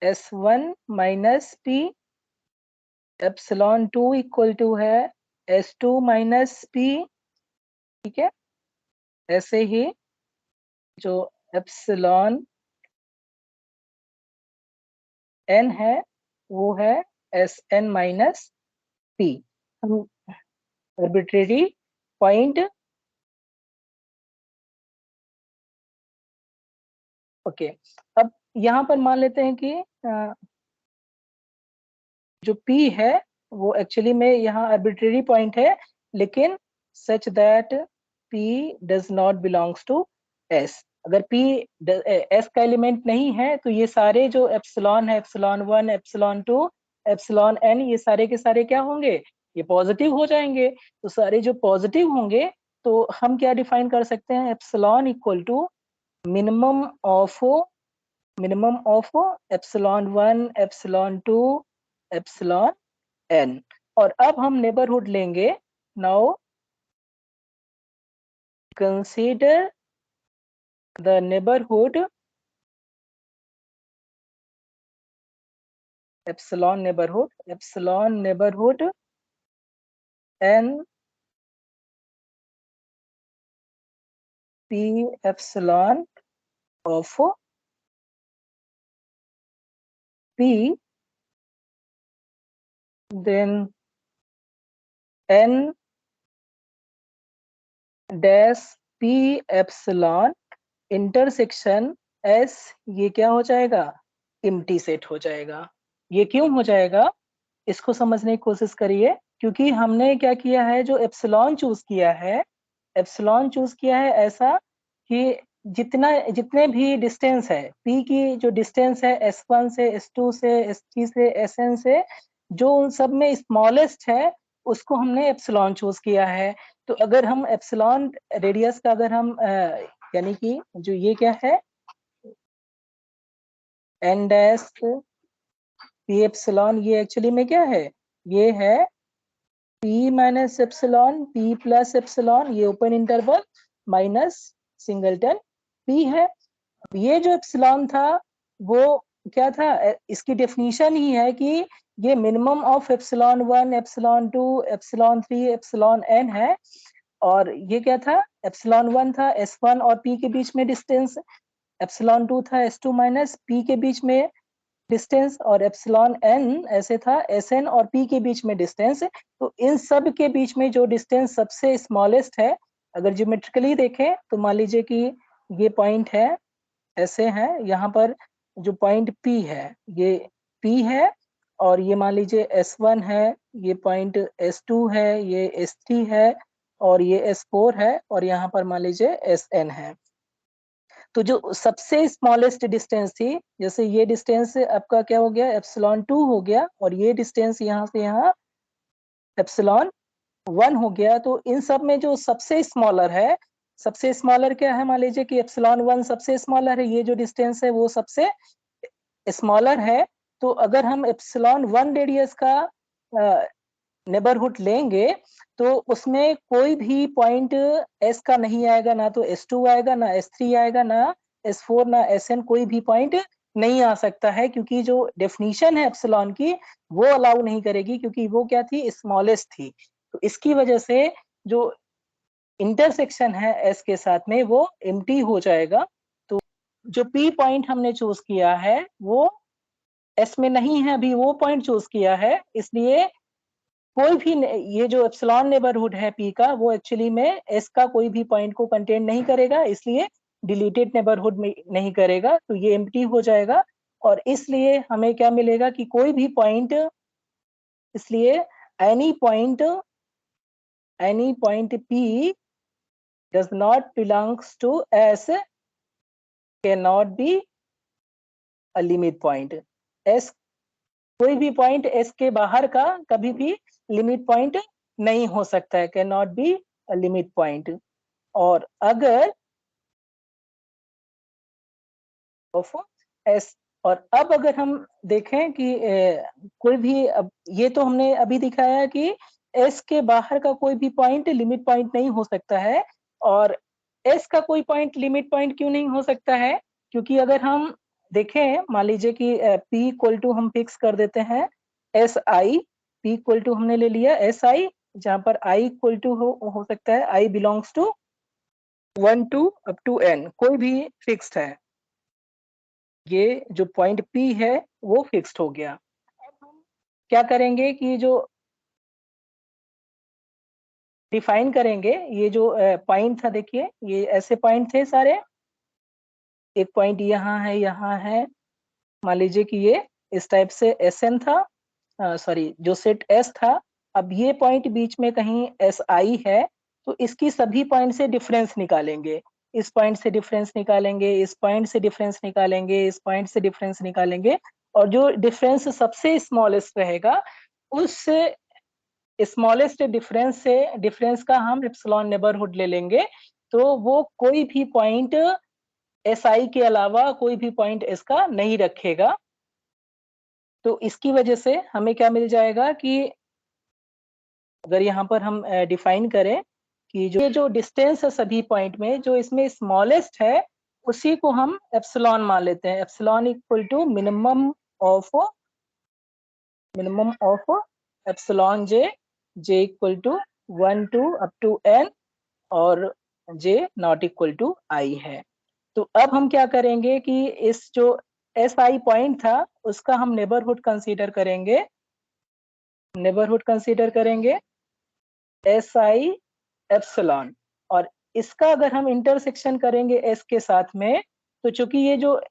A: S1 minus P, epsilon 2 equal to है S2 माइनस P, ठीक है। ऐसे ही जो एप्सिलॉन n है वो है Sn माइनस P। हम आर्बिट्रेरी पॉइंट, ओके। अब यहाँ पर मान लेते हैं कि जो P है वो एक्चुअली में यहाँ आर्बिट्रेरी पॉइंट है, लेकिन such that P does not belongs to S। अगर P S का एलिमेंट नहीं है तो ये सारे जो एप्सिलॉन है, एप्सिलॉन 1, एप्सिलॉन 2, एप्सिलॉन n, ये सारे के सारे क्या होंगे, ये पॉजिटिव हो जाएंगे। तो सारे जो पॉजिटिव होंगे तो हम क्या डिफाइन कर सकते हैं, epsilon equal to minimum of epsilon 1, epsilon 2, epsilon n। और अब हम नेबरहुड लेंगे। Now consider the neighbourhood epsilon neighbourhood n p एप्सिलॉन ऑफ p, then n dash p epsilon intersection s, ये क्या हो जाएगा, एम्प्टी सेट हो जाएगा। ये क्यों हो जाएगा, इसको समझने की कोशिश करिए। क्योंकि हमने क्या किया है, जो एप्सिलॉन चूज किया है, एप्सिलॉन चूज किया है ऐसा कि जितने भी डिस्टेंस है, p की जो डिस्टेंस है S1 से, S2 से, S3 से, Sn से, जो उन सब में स्मॉलेस्ट है उसको हमने एप्सिलॉन चूज किया है। तो अगर हम एप्सिलॉन रेडियस का अगर हम यानी कि जो ये क्या है n डैश p एप्सिलॉन, ये एक्चुअली में क्या है, ये है p minus epsilon, p plus epsilon, ये open interval minus singleton p है। ये जो एप्सिलॉन था वो क्या था, इसकी डेफिनेशन ही है कि ये minimum of epsilon 1, epsilon 2, epsilon 3, epsilon n है। और ये क्या था, ε1 था S1 और P के बीच में डिस्टेंस, ε2 था S2 माइनस P के बीच में डिस्टेंस, और εn ऐसे था Sn और P के बीच में डिस्टेंस। तो इन सब के बीच में जो डिस्टेंस सबसे स्मॉलेस्ट है, अगर ज्योमेट्रिकली देखें तो मान लीजिए कि ये पॉइंट है, ऐसे है, यहाँ पर जो पॉइंट P है ये P है, और ये मान लीजिए S1 है, ये पॉइंट S2 है, ये S3 है, और ये S4 है, और यहाँ पर मान लीजिए Sn है। तो जो सबसे स्मॉलेस्ट डिस्टेंस थी, जैसे ये डिस्टेंस आपका क्या हो गया, ε2 हो गया, और ये डिस्टेंस यहाँ से यहाँ ε1 हो गया। तो इन सब में जो सबसे स्मॉलर है, सबसे स्मॉलर क्या है, मान लीजिए कि ε1 सबसे स्मॉलर है, ये जो डिस्टेंस है वो सबसे स्मॉलर है। तो अगर हम ε1 रेडियस का नेबरहुड लेंगे तो उसमें कोई भी पॉइंट S का नहीं आएगा, ना तो S2 आएगा, ना S3 आएगा, ना S4, ना Sn, कोई भी पॉइंट नहीं आ सकता है, क्योंकि जो डेफिनेशन है एप्सिलॉन की वो अलाउ नहीं करेगी, क्योंकि वो क्या थी, स्मॉलेस्ट थी। तो इसकी वजह से जो इंटरसेक्शन है S के साथ में वो एम्प्टी हो जाएगा। तो जो P पॉइंट हमने चूज किया है वो S में नहीं है, अभी वो पॉइंट चूज किया है, इसलिए कोई भी ये जो एप्सिलॉन नेबरहुड है P का, वो एक्चुअली में S का कोई भी पॉइंट को कंटेन नहीं करेगा, इसलिए डिलीटेड नेबरहुड में नहीं करेगा, तो ये एम्प्टी हो जाएगा। और इसलिए हमें क्या मिलेगा कि कोई भी पॉइंट, इसलिए any point P does not belongs to S cannot be a limit point। S कोई भी पॉइंट S के बाहर का कभी भी लिमिट पॉइंट नहीं हो सकता है, can not be limit point. और अगर ऑफ S, और अब अगर हम देखें कि कोई भी, अब ये तो हमने अभी दिखाया कि S के बाहर का कोई भी पॉइंट लिमिट पॉइंट नहीं हो सकता है, और S का कोई पॉइंट लिमिट पॉइंट क्यों नहीं हो सकता है, क्योंकि अगर हम देखें, मान लीजिए कि P इक्वल टू हम फिक्स कर देते हैं SI, P इक्वल टू हमने ले लिया SI, जहां पर I इक्वल टू हो सकता है I belongs to 1 to up to n, कोई भी फिक्स्ड है, ये जो पॉइंट P है वो फिक्स्ड हो गया। अब हम क्या करेंगे कि जो डिफाइन करेंगे, ये जो पॉइंट था, देखिए ये ऐसे पॉइंट थे सारे, एक पॉइंट यहाँ है, मान लीजिए कि ये इस टाइप से Sn था, सॉरी जो सेट S था। अब ये पॉइंट बीच में कहीं Si है, तो इसकी सभी पॉइंट से डिफरेंस निकालेंगे, इस पॉइंट से डिफरेंस निकालेंगे, इस पॉइंट से डिफरेंस निकालेंगे, इस पॉइंट से डिफरेंस निकालेंगे, और जो डिफरेंस सबसे स्मॉलेस्ट रहेगा उस स्मॉलेस्ट डिफरेंस का हम एप्सिलॉन नेबरहुड ले लेंगे। तो वो कोई भी पॉइंट Si के अलावा कोई भी पॉइंट इसका नहीं रखेगा। तो इसकी वजह से हमें क्या मिल जाएगा कि अगर यहाँ पर हम डिफाइन करें कि जो डिस्टेंस है सभी पॉइंट में, जो इसमें स्मॉलेस्ट है उसी को हम एप्सिलॉन मान लेते हैं। Epsilon equal to minimum of epsilon J equal to 1 to up to n, और j not equal to i है। तो अब हम क्या करेंगे कि इस जो SI पॉइंट था उसका हम नेबरहुड कंसीडर करेंगे, SI एप्सिलॉन, और इसका अगर हम इंटरसेक्शन करेंगे S के साथ में, तो चूंकि ये जो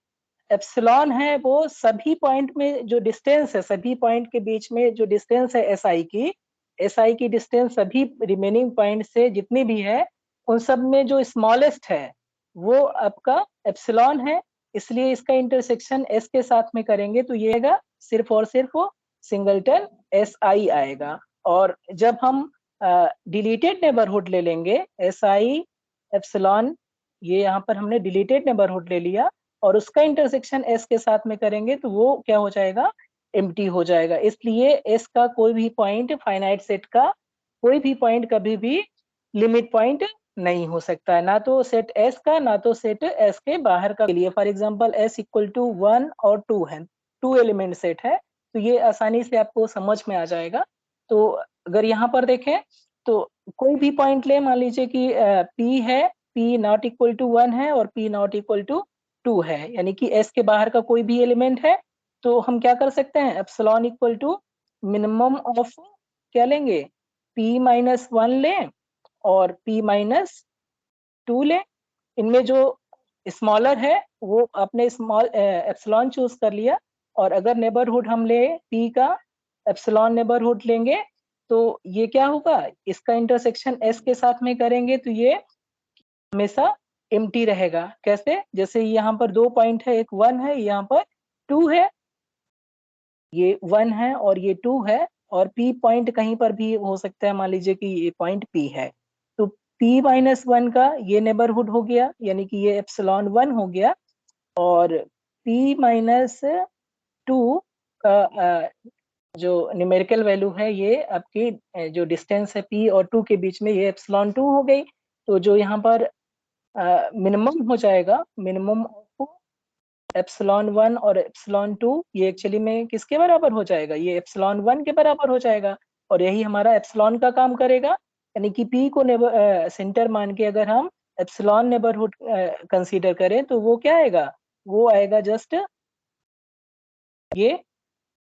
A: एप्सिलॉन है वो सभी पॉइंट में जो डिस्टेंस है, सभी पॉइंट के बीच में जो डिस्टेंस है SI की डिस्टेंस सभी रिमेनिंग पॉइंट से जितनी भी है उन सब में जो स्मॉलेस्ट है वो आपका एप्सिलॉन है, इसलिए इसका इंटरसेक्शन S के साथ में करेंगे तो ये आएगा सिर्फ और सिर्फ सिंगलटन SI आएगा। और जब हम डिलीटेड नेबरहुड ले लेंगे SI एप्सिलॉन, ये यहाँ पर हमने डिलीटेड नेबरहुड ले लिया, और उसका इंटरसेक्शन S के साथ में करेंगे तो वो क्या हो जाएगा, एम्प्टी हो जाएगा। इसलिए S का कोई भी पॉइंट, फाइनाइट सेट का कोई भी पॉइंट कभी भी लिमिट पॉइंट नहीं हो सकता है, ना तो सेट S का, ना तो सेट S के बाहर का। लिए for example S equal to 1 और 2 है, 2 एलिमेंट सेट है, तो ये आसानी से आपको समझ में आ जाएगा। तो अगर यहाँ पर देखें तो कोई भी पॉइंट ले, मान लीजिए कि P है, P नॉट इक्वल टू 1 है और P नॉट इक्वल टू 2 है, यानी कि S के बाहर का कोई भी एलिमेंट है, तो हम क्या कर सकते हैं, epsilon equal to minimum of क्या लेंगे, P माइनस 1 लें और P माइनस 2 लें। इनमें जो स्मॉलर है वो अपने स्मॉल एप्सिलॉन चूज कर लिया, और अगर नेबरहुड हम ले P का, एप्सिलॉन नेबरहुड लेंगे, तो ये क्या होगा, इसका इंटरसेक्शन S के साथ में करेंगे तो ये हमेशा एम्प्टी रहेगा। कैसे, जैसे यहाँ पर 2 पॉइंट है, एक 1 है, यहाँ पर 2 है, ये 1 है और ये 2 है, और P पॉइंट कहीं पर भी हो सकता है, मान लीजिए कि ये पॉइंट P है, तो P माइनस 1 का ये नेबरहुड हो गया, यानी कि ये एप्सिलॉन 1 हो गया, और P माइनस 2 का जो न्यूमेरिकल वैल्यू है, ये आपकी जो डिस्टेंस है P और 2 के बीच में, ये एप्सिलॉन 2 हो गई। तो जो यहाँ पर मिनिमम हो जाएगा, मिनिमम ऑफ एप्सिलॉन 1 और एप्सिलॉन 2, ये एक्चुअली में किसके बराबर हो जाएगा, ये एप्सिलॉन 1 के बराबर हो जाएगा, और यही हमारा एप्सिलॉन का काम करेगा। यानी कि P को सेंटर मान के अगर हम एप्सिलॉन नेबरहुड कंसीडर करें, तो वो क्या आएगा, वो आएगा जस्ट ये,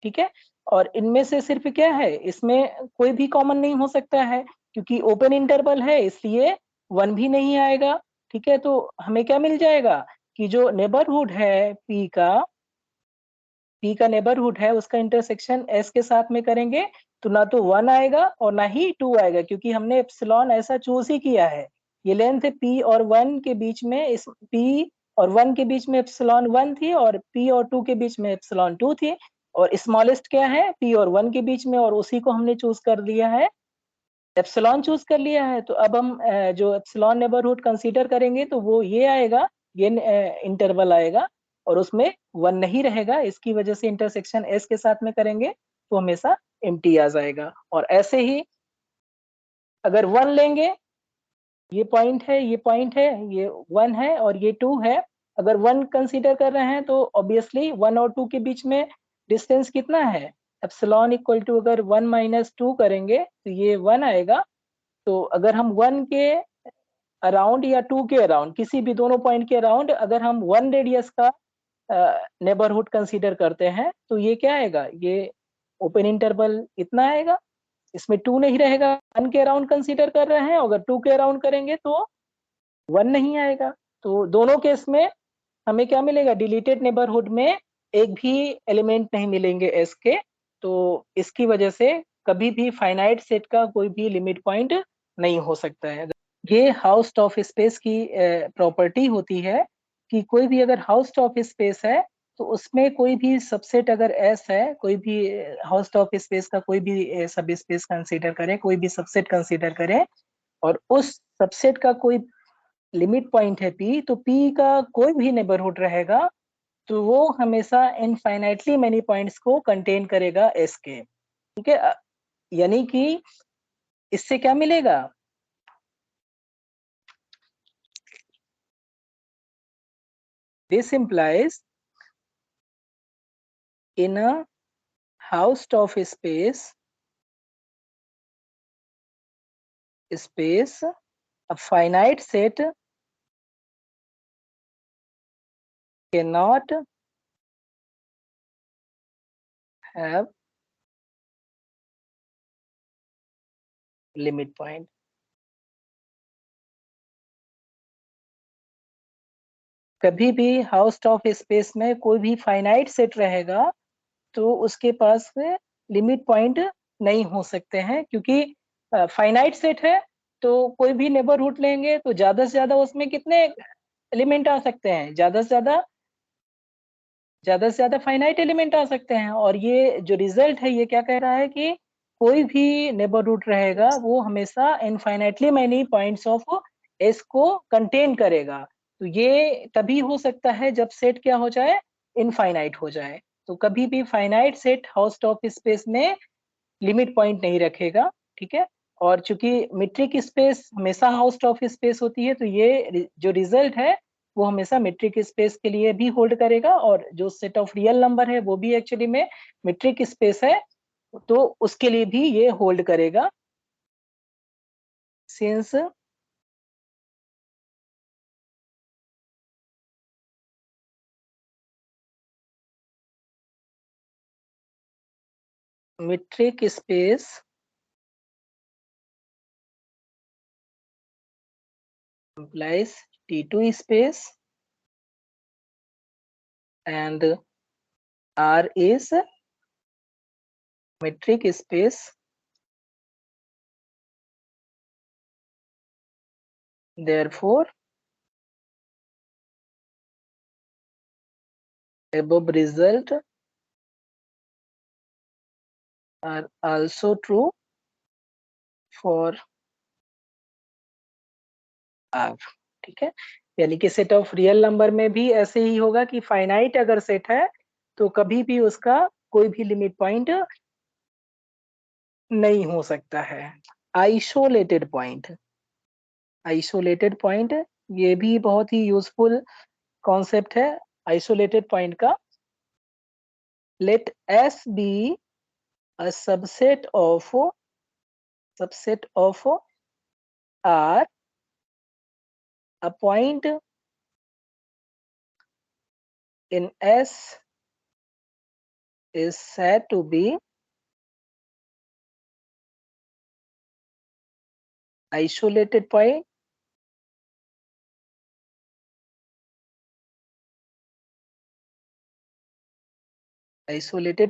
A: ठीक है। और इनमें से सिर्फ क्या है, इसमें कोई भी कॉमन नहीं हो सकता है, क्योंकि ओपन इंटरवल है, इसलिए 1 भी नहीं आएगा, ठीक है। तो हमें क्या मिल जाएगा कि जो नेबरहुड है P का नेबरहुड है, उसका इंटरसेक्शन S के साथ में करेंगे, तो ना तो 1 आएगा और ना ही 2 आएगा, क्योंकि हमने एप्सिलॉन ऐसा चूज ही किया है। ये लेंथ P और 1 के बीच में, इस P और 1 के बीच में एप्सिलॉन 1 थी, और P और 2 के बीच में एप्सिलॉन 2 थी, और स्मॉलेस्ट क्या है, P और 1 के बीच में, और उसी को हमने चूज कर लिया है, एप्सिलॉन चूज कर लिया है। तो अब हम जो एप्सिलॉन नेबरहुड कंसीडर करेंगे, तो वो ये आएगा, ये इंटरवल आएगा, और उसमें 1 नहीं रहेगा, इसकी वजह से इंटरसेक्शन S के साथ में करेंगे तो हमेशा एम्प्टी आ जाएगा। और ऐसे ही अगर 1 लेंगे, ये पॉइंट है, ये पॉइंट है, ये 1 है और ये 2 है, अगर 1 कंसीडर कर रहे हैं, तो ऑब्वियसली 1 और 2 के बीच में डिस्टेंस कितना है, एप्सिलॉन इक्वल टू अगर 1 माइनस 2 करेंगे तो ये 1 आएगा। तो अगर हम 1 के अराउंड या 2 के अराउंड, किसी भी दोनों पॉइंट के अराउंड अगर हम 1 रेडियस का नेबरहुड कंसीडर करते हैं, तो ये क्या आएगा, ये ओपन इंटरवल इतना आएगा, इसमें 2 नहीं रहेगा। 1 के अराउंड कंसीडर कर रहे हैं, अगर 2 के अराउंड करेंगे तो 1 नहीं आएगा। तो दोनों केस में हमें क्या मिलेगा, डिलीटेड नेबरहुड में एक भी एलिमेंट नहीं मिलेंगे S के। तो इसकी वजह से कभी भी फाइनाइट सेट का कोई भी लिमिट पॉइंट नहीं हो सकता है। ये हाउस ऑफ स्पेस की प्रॉपर्टी होती है कि कोई भी अगर हाउस ऑफ स्पेस है, तो उसमें कोई भी सबसेट अगर S है, कोई भी हाउस ऑफ स्पेस का कोई भी सब स्पेस कंसीडर करें, कोई भी सबसेट कंसीडर करें, और उस सबसेट का कोई लिमिट पॉइंट है P, तो P का कोई भी नेबरहुड रहेगा, तो वो हमेशा इनफाइनाइटली मेनी पॉइंट्स को कंटेन करेगा S के, ठीक है। यानी कि इससे क्या मिलेगा, this implies in a Hausdorff of space a finite set cannot have limit point। कभी भी हाउस ऑफ स्पेस में कोई भी फाइनाइट सेट रहेगा, तो उसके पास लिमिट पॉइंट नहीं हो सकते हैं, क्योंकि फाइनाइट सेट है, तो कोई भी नेबरहुड लेंगे तो ज्यादा से ज्यादा उसमें कितने एलिमेंट आ सकते हैं, ज्यादा से ज्यादा फाइनाइट एलिमेंट आ सकते हैं। और ये जो रिजल्ट है, ये क्या कह रहा है कि कोई भी नेबरहुड रहेगा, वो हमेशा infinitely many points of S को कंटेन करेगा। तो ये तभी हो सकता है जब सेट क्या हो जाए, इनफाइनाइट हो जाए। तो कभी भी finite set house of space में लिमिट पॉइंट नहीं रखेगा, ठीक है। और चूंकि मीट्रिक स्पेस हमेशा हाउस ऑफ स्पेस होती है, तो ये जो रिजल्ट है वो हमेशा मीट्रिक स्पेस के लिए भी होल्ड करेगा, और जो सेट ऑफ रियल नंबर है वो भी एक्चुअली में मीट्रिक स्पेस है, तो उसके लिए भी ये होल्ड करेगा। since metric space implies T2 space and R is metric space, therefore above result are also true for R। ठीक है, यानी कि सेट ऑफ रियल नंबर में भी ऐसे ही होगा कि फाइनाइट अगर सेट है तो कभी भी उसका कोई भी लिमिट पॉइंट नहीं हो सकता है। आइसोलेटेड पॉइंट, आइसोलेटेड पॉइंट ये भी बहुत ही यूजफुल कॉन्सेप्ट है आइसोलेटेड पॉइंट का। Let S be a subset of R, a point in S is said to be isolated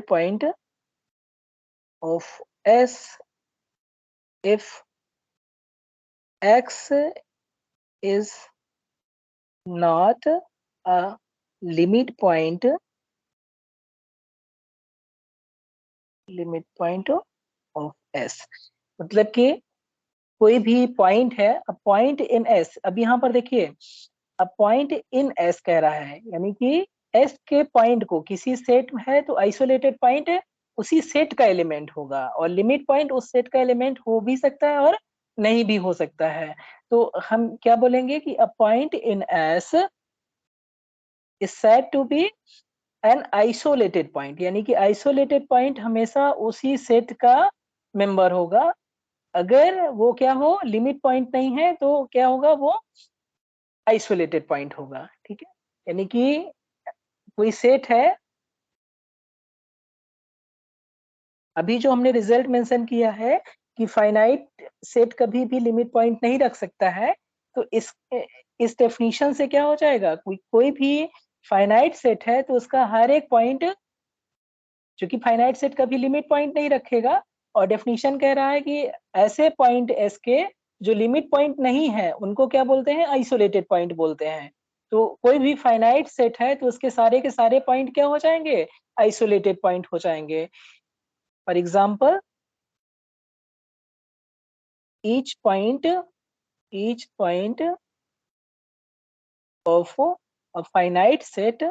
A: point of S if X is not a limit point of S। मतलब कि कोई भी point है, अ point in S, अब यहाँ पर देखिए अ point in S कह रहा है, यानी कि एस के पॉइंट को किसी सेट में है तो आइसोलेटेड पॉइंट उसी सेट का एलिमेंट होगा, और लिमिट पॉइंट उस सेट का एलिमेंट हो भी सकता है और नहीं भी हो सकता है। तो हम क्या बोलेंगे कि a point in S is said to be an isolated point, यानी कि आइसोलेटेड पॉइंट हमेशा उसी सेट का मेंबर होगा। अगर वो क्या हो, लिमिट पॉइंट नहीं है तो क्या होगा, वो आइसोलेटेड पॉइंट होगा। ठीक है, यानी कि कोई सेट है, अभी जो हमने रिजल्ट मेंशन किया है कि फाइनाइट सेट कभी भी लिमिट पॉइंट नहीं रख सकता है, तो इस डेफिनेशन से क्या हो जाएगा, कोई भी फाइनाइट सेट है तो उसका हर एक पॉइंट, क्योंकि फाइनाइट सेट कभी लिमिट पॉइंट नहीं रखेगा, और डेफिनेशन कह रहा है कि ऐसे पॉइंट एस के जो लिमिट पॉइंट नहीं है उनको क्या बोलते हैं, आइसोलेटेड पॉइंट बोलते हैं। तो कोई भी फाइनाइट सेट है तो उसके सारे के सारे पॉइंट क्या हो जाएंगे, आइसोलेटेड पॉइंट हो जाएंगे। For example each point of a finite set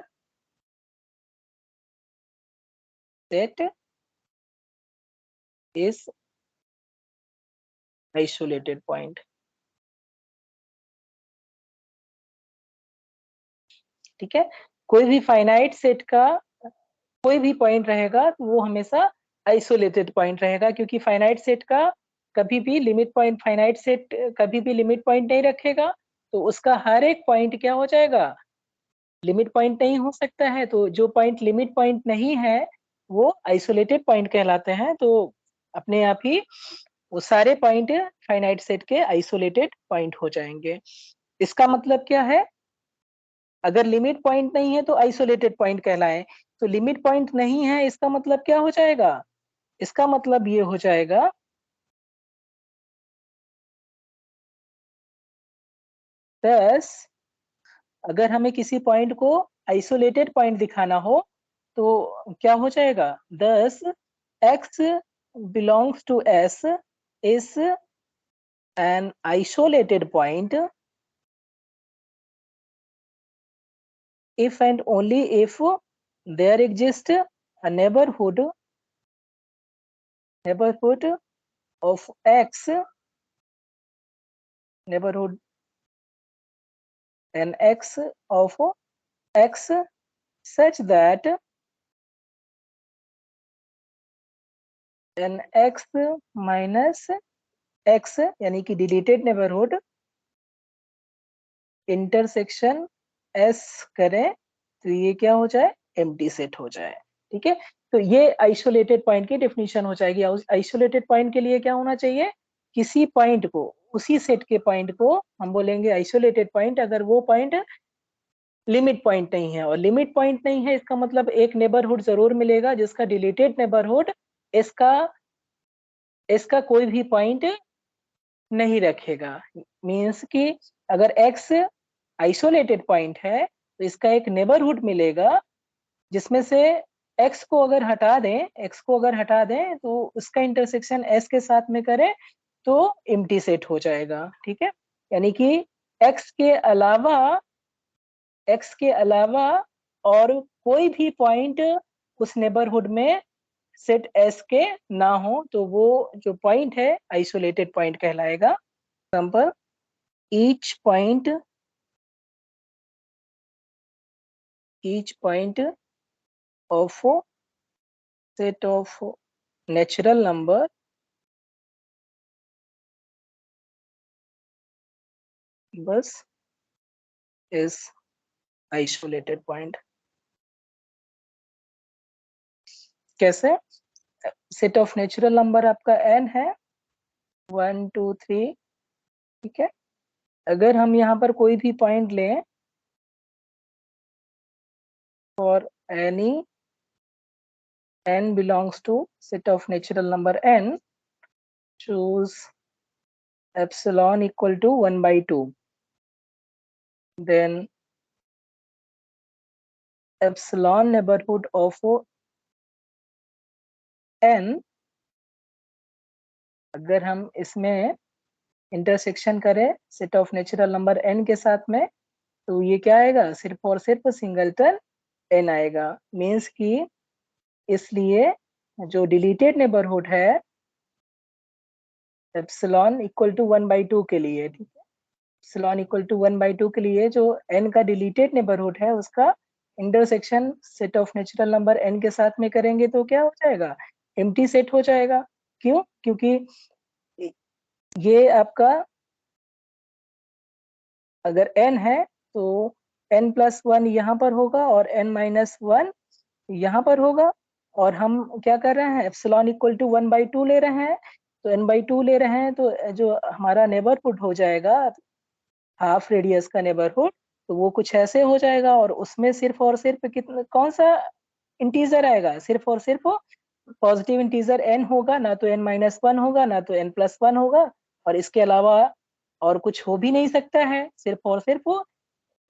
A: is isolated point। ठीक है, कोई भी फाइनाइट सेट का कोई भी पॉइंट रहेगा तो वो हमेशा आइसोलेटेड पॉइंट रहेगा, क्योंकि फाइनाइट सेट का कभी भी लिमिट पॉइंट, फाइनाइट सेट कभी भी लिमिट पॉइंट नहीं रखेगा, तो उसका हर एक पॉइंट क्या हो जाएगा, लिमिट पॉइंट नहीं हो सकता है। तो जो पॉइंट लिमिट पॉइंट नहीं है वो आइसोलेटेड पॉइंट कहलाते हैं। तो अपने आप ही वो सारे पॉइंट फाइनाइट सेट के आइसोलेटेड पॉइंट हो जाएंगे। इसका मतलब क्या है, अगर लिमिट पॉइंट नहीं है तो आइसोलेटेड पॉइंट कहलाए, तो लिमिट पॉइंट नहीं है इसका मतलब क्या हो जाएगा, इसका मतलब ये हो जाएगा दस, अगर हमें किसी पॉइंट को आइसोलेटेड पॉइंट दिखाना हो तो क्या हो जाएगा, दस x belongs to S is an isolated point if and only if there exists a neighborhood of x, neighborhood an x of x such that an x minus x यानी कि deleted neighbourhood intersection s करें तो ये क्या हो जाए, empty set हो जाए। ठीक है, तो ये आइसोलेटेड पॉइंट की डेफिनेशन हो जाएगी। आइसोलेटेड पॉइंट के लिए क्या होना चाहिए, किसी पॉइंट को, उसी सेट के पॉइंट को हम बोलेंगे आइसोलेटेड पॉइंट अगर वो पॉइंट लिमिट पॉइंट नहीं है। और लिमिट पॉइंट नहीं है इसका मतलब एक नेबरहुड जरूर मिलेगा जिसका डिलीटेड नेबरहुड इसका इसका कोई भी पॉइंट नहीं रखेगा। मीन्स कि अगर x आइसोलेटेड पॉइंट है तो इसका एक नेबरहुड मिलेगा जिसमें से x को अगर हटा दें तो उसका इंटरसेक्शन s के साथ में करें तो एम्प्टी सेट हो जाएगा। ठीक है, यानी कि x के अलावा और कोई भी पॉइंट उस नेबरहुड में सेट S के ना हो तो वो जो पॉइंट है आइसोलेटेड पॉइंट कहलाएगा। Example, each point of set of natural number बस is isolated point। कैसे, सेट ऑफ नेचुरल नंबर आपका n है 1 2 3, ठीक है, अगर हम यहाँ पर कोई भी पॉइंट लें और any n belongs to set of natural number n, choose epsilon equal to 1 by 2, then epsilon neighborhood of n, अगर हम इसमें इंटरसेक्शन करें set of natural number n के साथ में तो ये क्या आएगा, सिर्फ और सिर्फ सिंगलटन n आएगा। मीन्स कि इसलिए जो डिलीटेड नेबरहुड है एप्सिलॉन इक्वल टू 1 by 2 के लिए, ठीक है, एप्सिलॉन इक्वल टू 1 by 2 के लिए जो n का डिलीटेड नेबरहुड है उसका intersection set of natural number n के साथ में करेंगे तो क्या हो जाएगा, एम्प्टी सेट हो जाएगा। क्यों, क्योंकि ये आपका अगर n है तो n प्लस 1 यहाँ पर होगा और n माइनस 1 यहाँ पर होगा। और हम क्या कर रहे हैं, एप्सिलॉन इक्वल टू 1 by 2 ले रहे हैं, तो n by 2 ले रहे हैं तो जो हमारा नेबरहुड हो जाएगा हाफ रेडियस का नेबरहुड, तो वो कुछ ऐसे हो जाएगा और उसमें सिर्फ और सिर्फ कितना, कौन सा इंटीजर आएगा, सिर्फ और सिर्फ पॉजिटिव इंटीजर n होगा, ना तो n माइनस 1 होगा ना तो n प्लस 1 होगा। और इसके अलावा और कुछ हो भी नहीं सकता है, सिर्फ और सिर्फ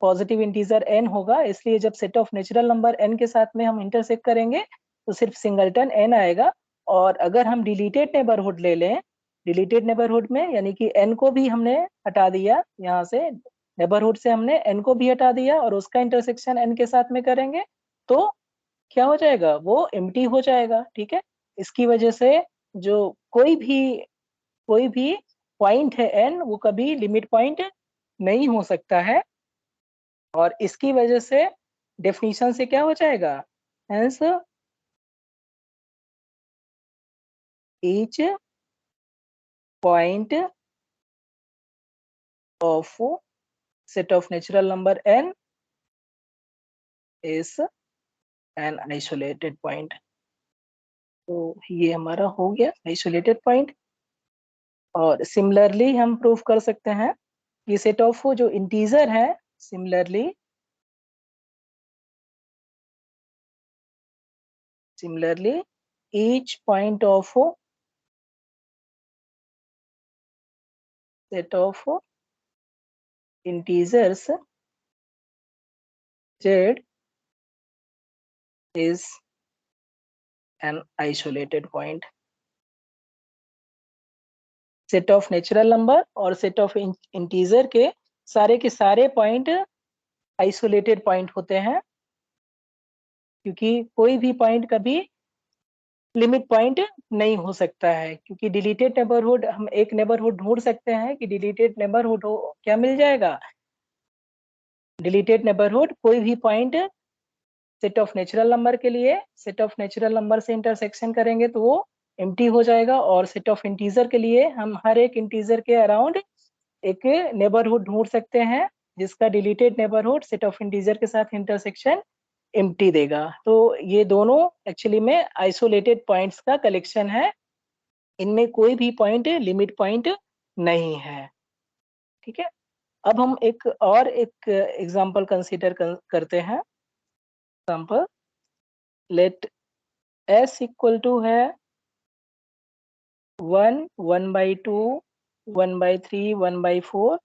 A: पॉजिटिव इंटीजर n होगा। इसलिए जब set of natural number n के साथ में हम इंटरसेक्ट करेंगे तो सिर्फ सिंगलटन n आएगा। और अगर हम डिलीटेड नेबरहुड ले लें, डिलीटेड नेबरहुड में यानी कि n को भी हमने हटा दिया, यहाँ से नेबरहुड से हमने n को भी हटा दिया और उसका इंटरसेक्शन n के साथ में करेंगे तो क्या हो जाएगा, वो एम्प्टी हो जाएगा। ठीक है, इसकी वजह से जो कोई भी पॉइंट है n वो कभी लिमिट पॉइंट नहीं हो सकता है। और इसकी वजह से डेफिनेशन से क्या हो जाएगा, hence each point of set of natural number n is an isolated point. तो ये हमारा हो गया आइसोलेटेड पॉइंट। और सिमिलरली हम प्रूव कर सकते हैं कि सेट ऑफ जो इंटीजर है, similarly each point of set of integers z is an isolated point। Set of natural number और सेट ऑफ इंटीजर के सारे पॉइंट आइसोलेटेड पॉइंट होते हैं, क्योंकि कोई भी पॉइंट कभी लिमिट पॉइंट नहीं हो सकता है। क्योंकि डिलीटेड नेबरहुड, हम एक नेबरहुड ढूंढ सकते हैं कि डिलीटेड नेबरहुड हो, क्या मिल जाएगा, डिलीटेड नेबरहुड कोई भी point set of natural number के लिए सेट ऑफ नेचुरल नंबर से इंटरसेक्शन करेंगे तो वो एम्प्टी हो जाएगा। और सेट ऑफ इंटीजर के लिए हम हर एक इंटीजर के अराउंड एक नेबरहुड ढूंढ सकते हैं जिसका deleted neighbourhood set of integer के साथ इंटरसेक्शन एम्प्टी देगा। तो ये दोनों एक्चुअली में आइसोलेटेड पॉइंट्स का कलेक्शन है, इनमें कोई भी पॉइंट लिमिट पॉइंट नहीं है। ठीक है, अब हम एक एग्जांपल कंसीडर करते हैं। Example, let s equal to है 1, 1/2, 1/3, 1/4,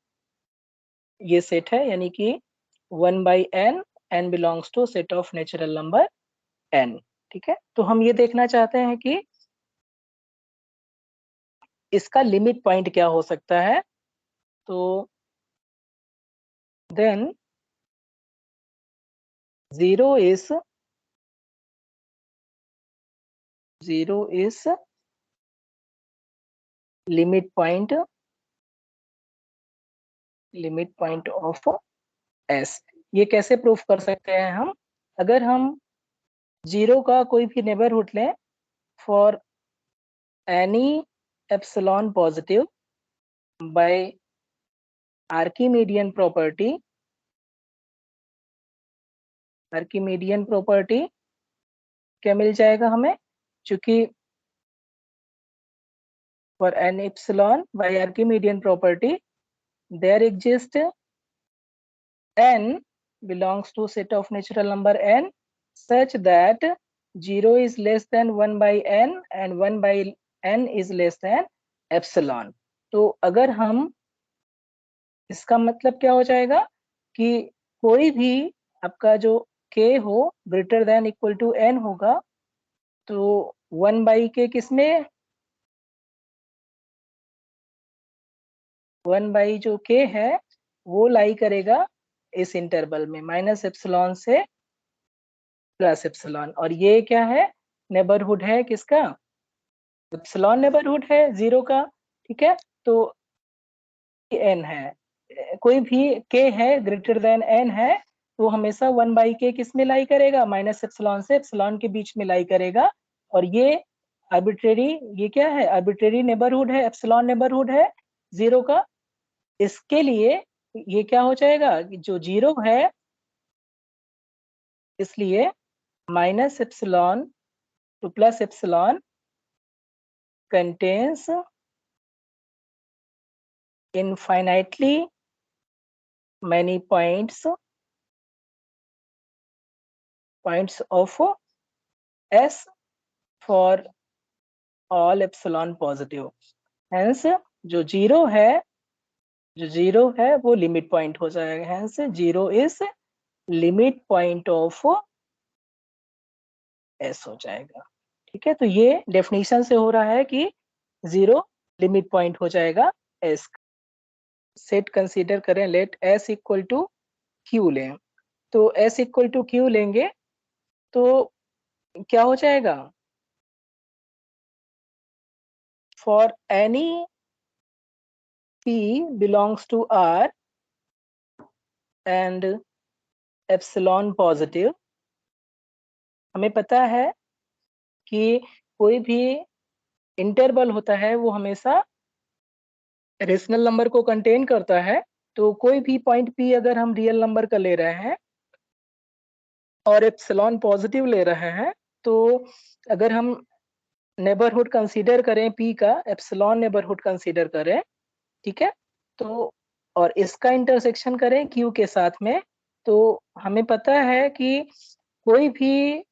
A: ये सेट है, यानी कि 1/n, n belongs to set of natural number n। ठीक है, तो हम ये देखना चाहते हैं कि इसका लिमिट पॉइंट क्या हो सकता है। तो देन 0 is limit point ऑफ s। ये कैसे प्रूफ कर सकते हैं हम? अगर हम 0 का कोई भी नेबरहुड लें for any epsilon positive by Archimedean property क्या मिल जाएगा हमें? चूंकि for any epsilon by Archimedean property there exist n belongs to set of natural number n such that 0 is less than 1/n and 1/n is less than epsilon। तो अगर हम, इसका मतलब क्या हो जाएगा कि कोई भी आपका जो k हो greater than equal to n होगा, तो 1/k किसमें, 1/ जो k है वो लाई करेगा इस इंटरवल में माइनस एप्सिलॉन से प्लस एप्सिलॉन। और ये क्या है? नेबरहुड है किसका? एप्सिलॉन नेबरहुड है 0 का। ठीक है, तो n है, कोई भी k है ग्रेटर देन n है तो हमेशा 1/k किस में लाई करेगा? माइनस एप्सिलॉन से एप्सिलॉन के बीच में लाई करेगा। और ये आर्बिट्रेरी, ये क्या है? आर्बिट्रेरी नेबरहुड है, एप्सिलॉन नेबरहुड है 0 का। इसके लिए ये क्या हो जाएगा कि जो 0 है, इसलिए minus epsilon two plus epsilon contains infinitely many points of s for all epsilon positive। Hence जो 0 है वो लिमिट पॉइंट हो जाएगा। Hence 0 is limit point of s हो जाएगा। ठीक है, तो ये डेफिनेशन से हो रहा है कि 0 लिमिट पॉइंट हो जाएगा s। सेट कंसीडर करें, let s equal to q लें। तो s इक्वल टू q लेंगे तो क्या हो जाएगा? For any p belongs to r and epsilon positive, हमें पता है कि कोई भी इंटरवल होता है वो हमेशा रेशनल नंबर को कंटेन करता है। तो कोई भी पॉइंट p अगर हम रियल नंबर का ले रहे हैं और एप्सिलॉन पॉजिटिव ले रहे हैं, तो अगर हम नेबरहुड कंसीडर करें p का, एप्सिलॉन नेबरहुड कंसीडर करें, ठीक है, तो और इसका इंटरसेक्शन करें q के साथ में, तो हमें पता है कि कोई भी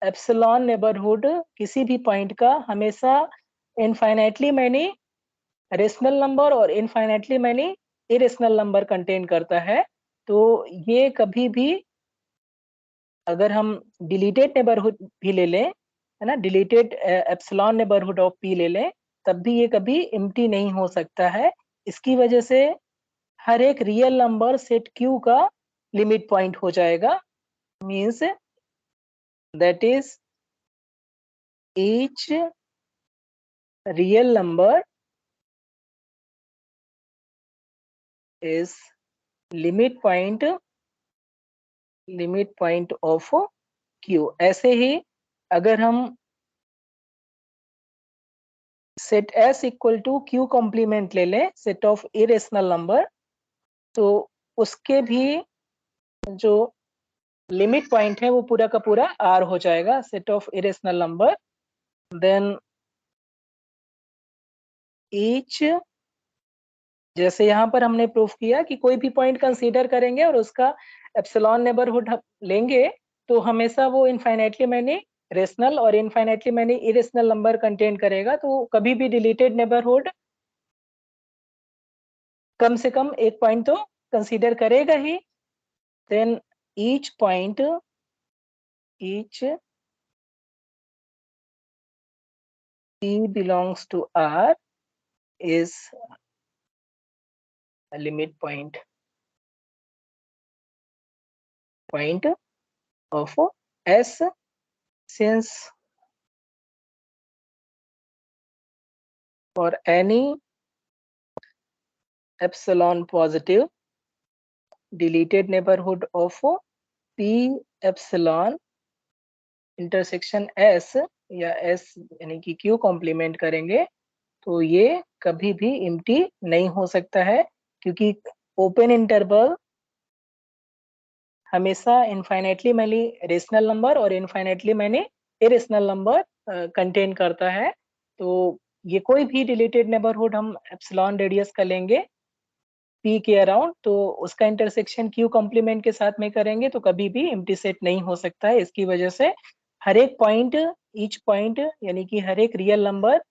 A: एप्सिलॉन नेबरहुड किसी भी पॉइंट का हमेशा इनफाइनाइटली मैनी रेशनल नंबर और infinitely many irrational number contain करता है। तो ये कभी भी, अगर हम डिलीटेड नेबरहुड भी ले लें, है ना, deleted epsilon neighbourhood of p ले लें, तब भी ये कभी एम्प्टी नहीं हो सकता है। इसकी वजह से हर एक रियल नंबर सेट q का लिमिट पॉइंट हो जाएगा। Means that is each real number is limit point of q। ऐसे ही अगर हम set S equal to Q complement ले लें, सेट ऑफ इरेशनल नंबर, तो उसके भी जो लिमिट पॉइंट है वो पूरा का पूरा R हो जाएगा, set of irrational number. Then each, जैसे यहाँ पर हमने प्रूफ किया कि कोई भी पॉइंट कंसीडर करेंगे और उसका एप्सिलॉन नेबरहुड लेंगे, तो हमेशा वो इनफाइनाइटली मैनी रेशनल और infinitely many irrational number contain करेगा, तो कभी भी डिलीटेड नेबरहुड कम से कम एक पॉइंट तो कंसीडर करेगा ही। Then each point, each P belongs to R is a limit point of S, since for any epsilon positive deleted neighborhood of P epsilon intersection S या S यानी कि Q complement करेंगे, तो ये कभी भी एम्प्टी नहीं हो सकता है, क्योंकि ओपन इंटरवल हमेशा इनफाइनाइटली मैनी रेशनल नंबर और infinitely many irrational number contain करता है। तो ये कोई भी डिलीटेड नेबरहुड हम एप्सिलॉन रेडियस का लेंगे P के अराउंड, तो उसका इंटरसेक्शन Q कॉम्प्लीमेंट के साथ में करेंगे तो कभी भी एम्प्टी सेट नहीं हो सकता है। इसकी वजह से हर एक पॉइंट, ईच पॉइंट यानी कि हर एक रियल नंबर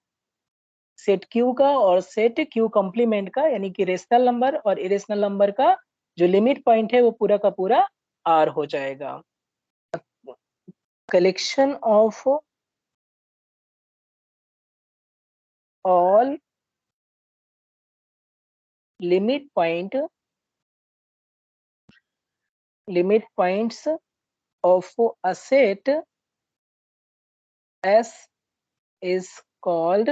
A: सेट Q का और सेट Q कॉम्प्लीमेंट का यानी कि रेशनल नंबर और इरेशनल नंबर का जो लिमिट पॉइंट है वो पूरा का पूरा R हो जाएगा। Collection of all limit points of a set S is called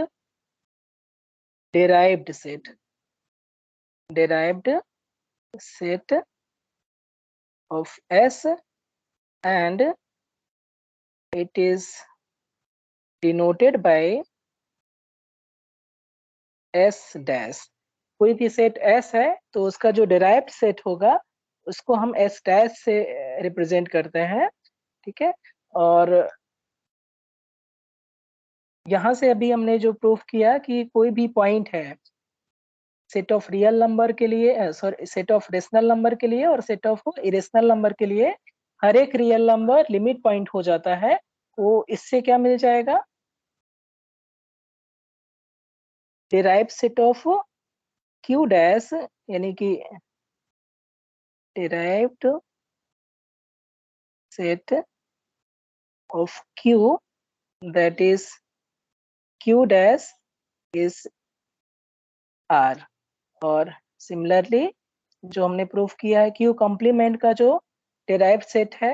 A: derived set of S, and it is denoted by S dash। कोई भी सेट S है तो उसका जो डिराइव्ड सेट होगा उसको हम S डैश से रिप्रेजेंट करते हैं, ठीक है। और यहाँ से अभी हमने जो प्रूफ किया कि कोई भी पॉइंट है सेट ऑफ रियल नंबर के लिए, sorry set of rational number के लिए और सेट ऑफ इरेशनल नंबर के लिए हर एक रियल नंबर लिमिट पॉइंट हो जाता है, वो इससे क्या मिल जाएगा, derived set of Q dash यानी कि derived set of Q, that is Q dash is R। और सिमिलरली जो हमने प्रूफ किया है Q कॉम्प्लीमेंट का जो डिराइव्ड सेट है,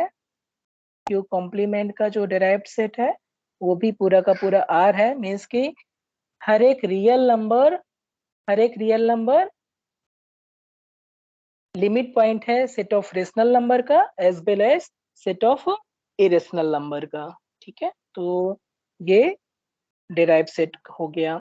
A: Q कॉम्प्लीमेंट का जो डिराइव्ड सेट है वो भी पूरा का पूरा R है, मीन्स कि हर एक रियल नंबर लिमिट पॉइंट है सेट ऑफ रेशनल नंबर का as well as set of irrational number का, ठीक है। तो ये डिराइव्ड सेट हो गया।